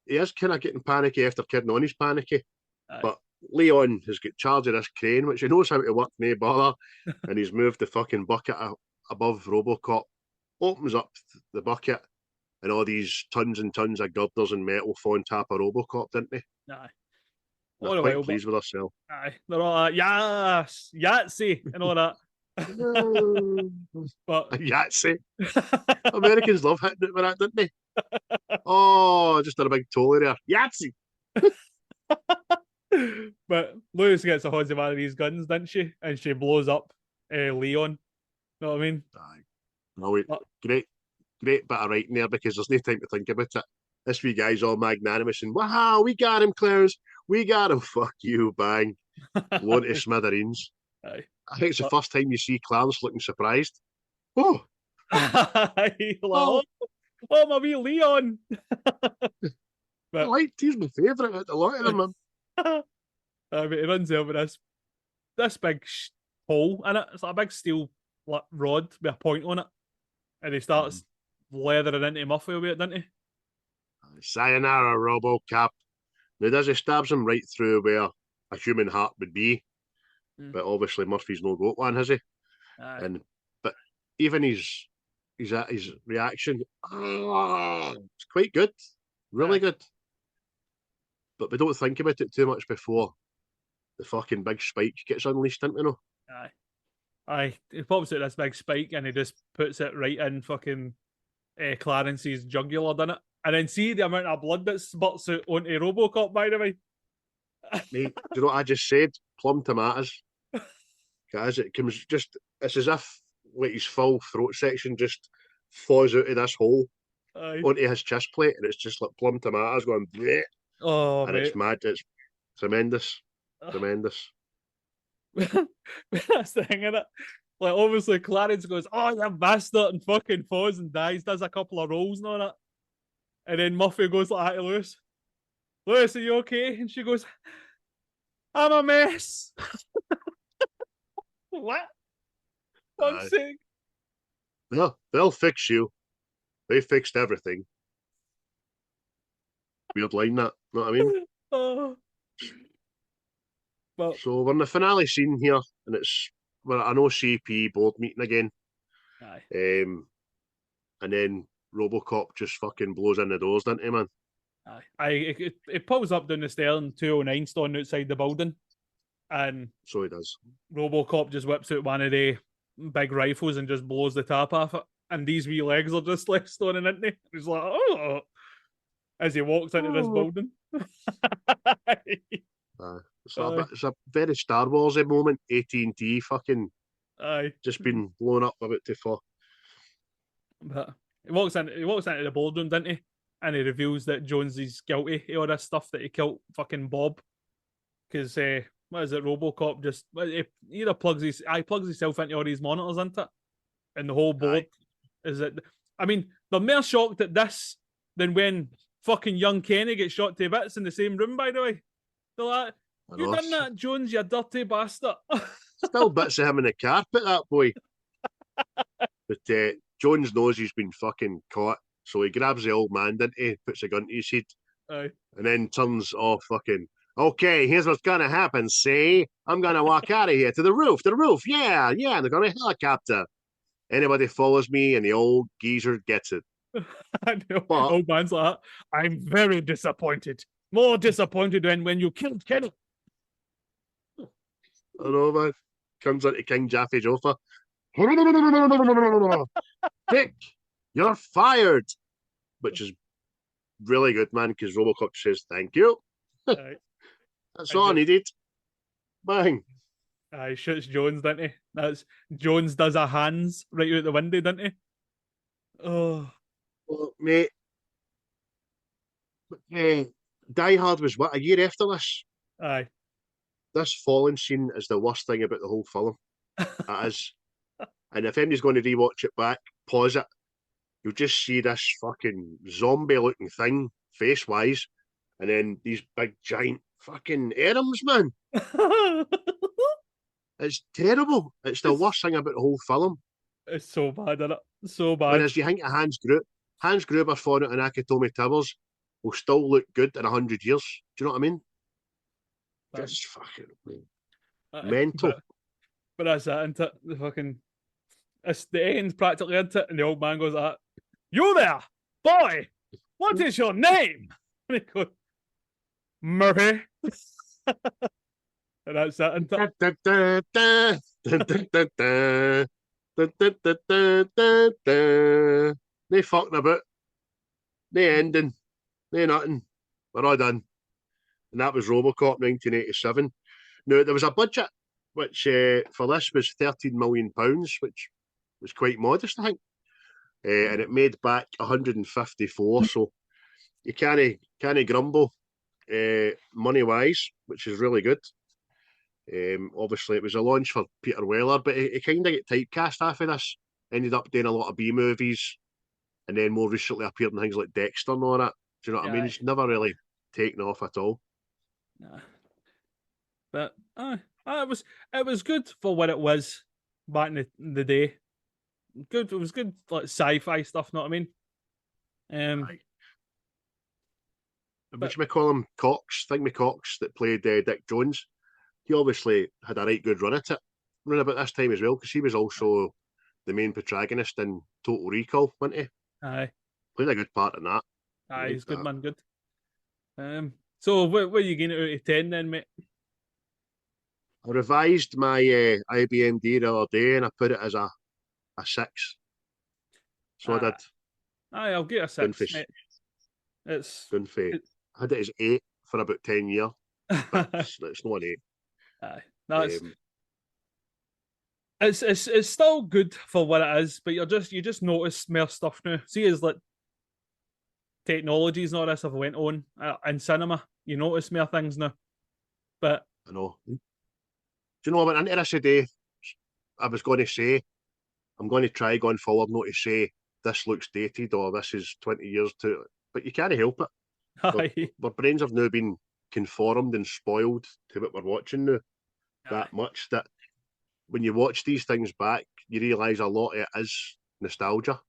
is kind of getting panicky after kidding on his panicky. Aye. But Leon has got charge of this crane, which he knows how to work, no bother. And he's moved the fucking bucket above RoboCop, opens up the bucket, and all these tons and tons of girders and metal fall on top of RoboCop, didn't they? Aye. They're quite pleased with herself. Aye. They're all like, yes, Yahtzee, and all that. But Yahtzee. Americans love hitting it with that, didn't they? Oh, just did a big toll there. Yahtzee. But Lewis gets a hold of one of these guns, didn't she? And she blows up Leon. Know what I mean? Aye. No, wait. Great bit of writing there, because there's no time to think about it. This wee guy's all magnanimous and, wow, we got him, Clarence. We got him. Fuck you, bang. Blown to smithereens. Aye. I think it's the first time you see Clarence looking surprised. Oh. Oh, my wee Leon. But he's my favourite out of a lot of them. But he runs over this big hole in it. It's like a big steel rod with a point on it. And he starts leathering into Murphy with it, doesn't he? Sayonara, RoboCop. Now, does he stabs him right through where a human heart would be? But obviously Murphy's no got one, has he? But even his reaction, it's quite good, really good. But we don't think about it too much before the fucking big spike gets unleashed, don't we know? Aye, he pops out this big spike and he just puts it right in fucking Clarence's jugular, doesn't it? And then see the amount of blood that spurts out onto RoboCop, by the way. Mate, do you know what I just said? Plum tomatoes. Because it comes it's as if like his full throat section just falls out of this hole onto his chest plate, and it's just like plum tomatoes going bleh. Oh, and mate. It's mad. It's tremendous. Tremendous. That's the thing, innit? Like, obviously, Clarence goes, oh, you bastard, and fucking falls and dies, does a couple of rolls and all that. And then Murphy goes like that to Lewis, Lois, are you okay? And she goes, I'm a mess. What? Fuck's sake. They'll fix you. They fixed everything. Weird line, that. Know what I mean? Oh. Well, So we're in the finale scene here, and it's an OCP board meeting again. aye. And then RoboCop just fucking blows in the doors, doesn't he, man? Aye. It pulls up down the stair in 209 standing outside the building. And So he does. RoboCop just whips out one of the big rifles and just blows the top off it. And these wee legs are just left standing, isn't he? He's like, oh, as he walks into this building. It's a very Star Warsy moment. AT&T fucking just been blown up a bit too far. But he walks into the boardroom, doesn't he? And he reveals that Jones is guilty of all this stuff, that he killed fucking Bob. Because what is it? RoboCop just he either plugs himself into all these monitors, isn't it? And the whole board is it. I mean, they're more shocked at this than when fucking young Kenny gets shot to bits in the same room. By the way, they're like, "You done that, Jones? You dirty bastard!" Still bits of him in the carpet, that boy. But Jones knows he's been fucking caught, so he grabs the old man, doesn't he? Puts a gun to his head, and then turns off fucking. Okay, here's what's gonna happen. See, I'm gonna walk out of here to the roof. Yeah, and they're gonna helicopter. Anybody follows me, and the old geezer gets it. I know. But, old man's like, I'm very disappointed. More disappointed than when you killed Kenny. I know, man. Comes into King Jaffe Joffa. Dick, you're fired. Which is really good, man, because RoboCop says thank you. That's all I needed. Bang. He shoots Jones, doesn't he? Jones does a hands right out the window, doesn't he? Oh. Well, mate. Die Hard was what, a year after this? Aye. This falling scene is the worst thing about the whole film. It is. And if anybody's going to rewatch it back, pause it. You'll just see this fucking zombie-looking thing, face-wise, and then these big, giant fucking arms, man. It's terrible. It's the worst thing about the whole film. It's so bad, isn't it? So bad. Whereas you think of Hans Gruber falling out in Nakatomi Towers will still look good in 100 years. Do you know what I mean? Just fucking mental. But that's it, isn't it? The fucking... It's the end's practically, isn't it? And the old man goes like, you there, boy! What is your name? And he goes, Murphy. And that's it, isn't it? They fucking about. They ending. They nothing. We're all done. And that was RoboCop 1987. Now, there was a budget which for this was £13 million, which was quite modest, I think. And it made back 154, so you can't grumble money-wise, which is really good. Obviously, it was a launch for Peter Weller, but he kind of get typecast after this. Ended up doing a lot of B movies, and then more recently appeared in things like Dexter and all that. Do you know what I mean? He's never really taken off at all. Nah. But it was good for what it was back in the day. Good. It was good, like sci-fi stuff. Know what I mean? Which we call him Cox, Thingy Cox, that played Dick Jones. He obviously had a right good run at it, around about this time as well, because he was also the main protagonist in Total Recall, wasn't he? Aye. Played a good part in that. Aye, he's good, man, good. So what are you getting out of 10 then, mate? I revised my IBMD the other day and I put it as a 6. So I did. Aye, I'll get a 6, mate. It's I had it as 8 for about 10 years, but it's not an 8. Aye, no, it's still good for what it is, but you just notice more stuff now. See, as like technologies and all this stuff went on in cinema, you notice more things now. But I know. Do you know what I went into this today? I was going to say, I'm going to try going forward not to say this looks dated or this is 20 years too, but you can't help it. Aye. Our brains have now been conformed and spoiled to what we're watching now that Aye. much that when you watch these things back, you realise a lot of it is nostalgia.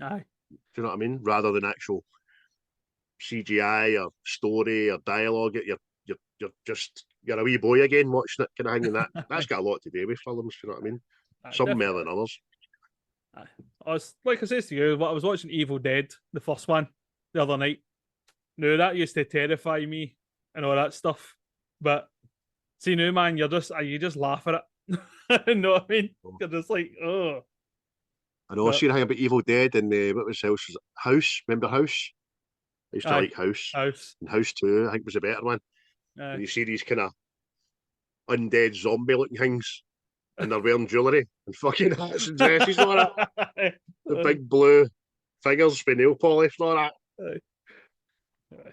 Aye. Do you know what I mean? Rather than actual CGI or story or dialogue, you're a wee boy again watching it, kind of thing. And that's got a lot to do with films. You know what I mean? Aye, Some more definitely. than others. Aye. I was like I said to you, I was watching Evil Dead, the first one, the other night. Now that used to terrify me and all that stuff. But see now, man, you just laugh at it. You know what I mean? You're just like, oh. I know. But See the thing about Evil Dead and what was else? Was it House? Remember House? I used to aye, like House. house. And House 2, I think, was a better one. And Aye. you see these kind of undead zombie looking things and they're wearing jewellery and fucking hats and dresses and all that. The big blue figures with nail polish and all that.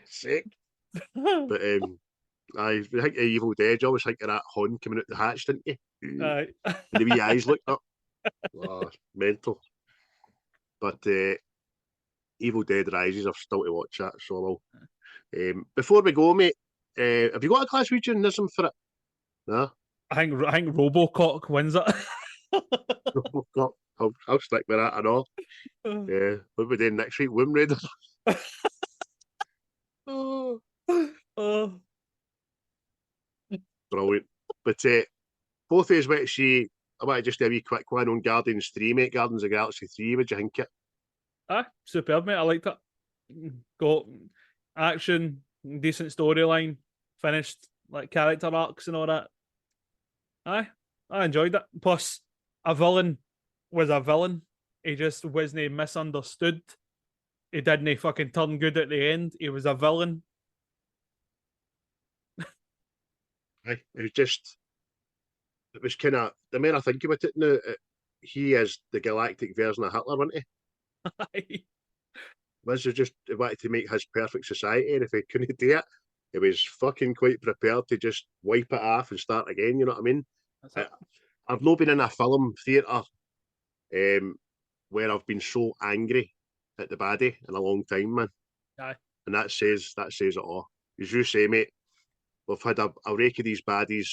Sick. But I think of Evil Dead, you always think of that Hon coming out the hatch, didn't you? Aye. And the wee eyes looked up. Oh, mental. But Evil Dead Rises, I've still to watch that, so I will. Before we go, mate, have you got a Glaswegianism for it? No? I think RoboCop wins it. I'll stick with that and all. Yeah, what we doing next week? Womb Raiders. Oh. Oh. Brilliant. But both of us went to see, I want to just do a wee quick one on Guardians 3, mate. Guardians of the Galaxy 3, what do you think it? Aye, superb, mate. I liked it. Got action, decent storyline, finished like character arcs and all that. Aye, I enjoyed it. Plus, a villain was a villain. He just wasn't misunderstood. He didn't fucking turn good at the end. He was a villain. Aye, it was kind of, the more I think about it now, he is the galactic version of Hitler, wasn't he? Aye. Wiz just wanted to make his perfect society, and if he couldn't do it, he was fucking quite prepared to just wipe it off and start again, you know what I mean? I've not been in a film theatre where I've been so angry at the baddie in a long time, man. Aye. And that says it all. As you say, mate, we've had a rake of these baddies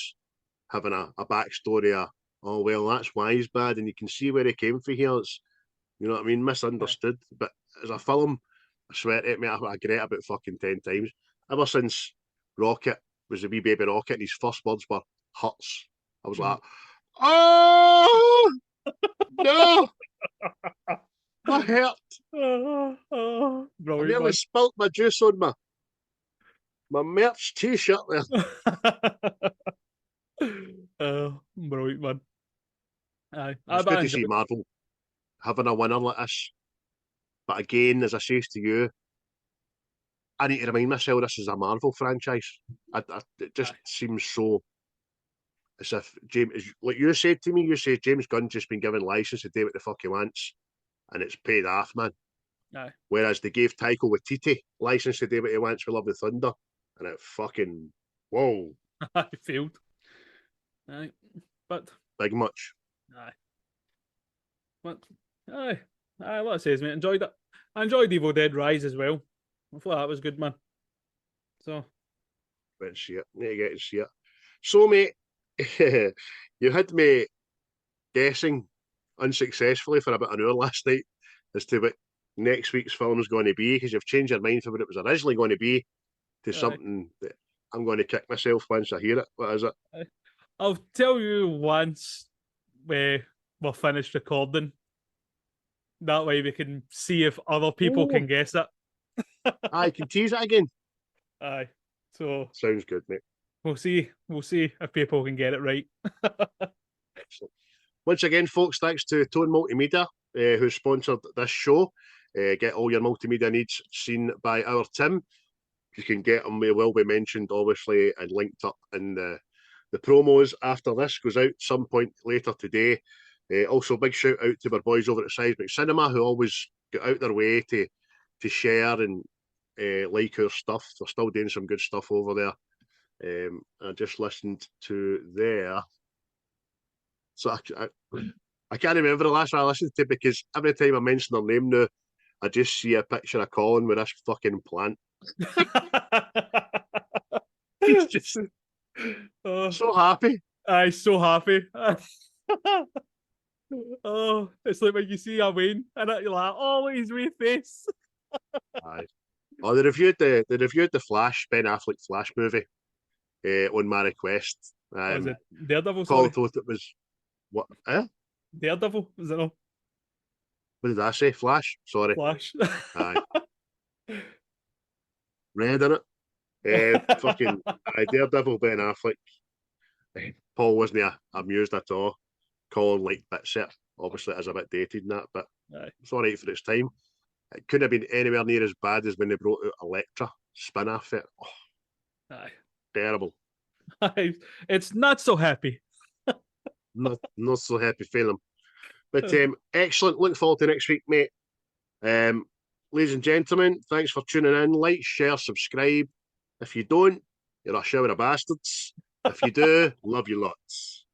having a backstory of, oh, well, that's why he's bad, and you can see where he came from here. It's, you know what I mean? Misunderstood. Aye. But as a film, I swear to it, mate, I great about fucking 10 times. Ever since Rocket was a wee baby Rocket and his first words were Hurts, I was like, oh, no, my hurt. I nearly spilt my juice on my merch t-shirt there. Brilliant, man. Aye. It's good to see Marvel having a winner like this. But again, as I say to you, I need to remind myself this is a Marvel franchise. It just seems so as if James, like you said to me, you said James Gunn's just been given license to do what the fuck he wants, and it's paid off, man. Aye. Whereas they gave Taika Waititi license to do what he wants with Love and Thunder, and it fucking whoa. I failed. Aye, but big much. Aye, but aye. What I say is, mate, enjoyed it. I enjoyed Evil Dead Rise as well. I thought that was good, man. So, let's see it. Need to get to see it. So, mate, you had me guessing unsuccessfully for about an hour last night as to what next week's film is going to be, because you've changed your mind from what it was originally going to be to something that I'm going to kick myself once I hear it. What is it? I'll tell you once we're finished recording. That way we can see if other people can guess it. I can tease it again. Aye. So sounds good, mate. We'll see if people can get it right. Excellent. Once again, folks, thanks to Tone Multimedia, who sponsored this show. Get all your multimedia needs seen by our Tim. You can get them, they will be mentioned, obviously, and linked up in the promos after this goes out some point later today. Also, big shout out to our boys over at Seismic Cinema, who always get out their way to share and like our stuff. They're still doing some good stuff over there. I just listened to their... So I can't remember the last one I listened to, because every time I mention their name now, I just see a picture of Colin with this fucking plant. He's just Oh, so happy. I'm so happy. Oh, it's like when you see a Wayne and you're like, oh, look, his wee face. Aye. Oh, they reviewed the Flash, Ben Affleck Flash movie on my request. Was it Daredevil? Paul Sorry. thought it was what? Eh? Daredevil, was it not? What did I say? Flash? Sorry. Flash. Aye. Red in it. Fucking Daredevil, Ben Affleck. Paul wasn't amused at all. Colin liked bits it. Obviously, it is a bit dated and that, but Aye. it's all right for its time. It couldn't have been anywhere near as bad as when they brought out Elektra spin-off it. Oh, Aye. terrible. It's not so happy. Not so happy feeling. But excellent. Looking forward to next week, mate. Ladies and gentlemen, thanks for tuning in. Like, share, subscribe. If you don't, you're a shower of bastards. If you do, love you lots.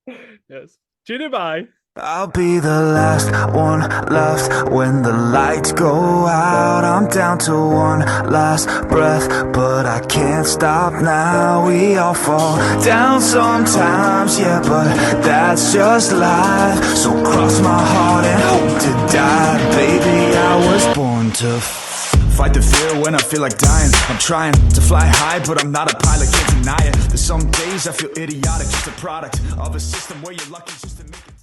Yes. Tune bye. I'll be the last one left when the lights go out. I'm down to one last breath, but I can't stop now. We all fall down sometimes, yeah, but that's just life. So cross my heart and hope to die. Baby, I was born to fight the fear when I feel like dying. I'm trying to fly high, but I'm not a pilot, can't deny it. There's some days I feel idiotic, just a product of a system where you're lucky just to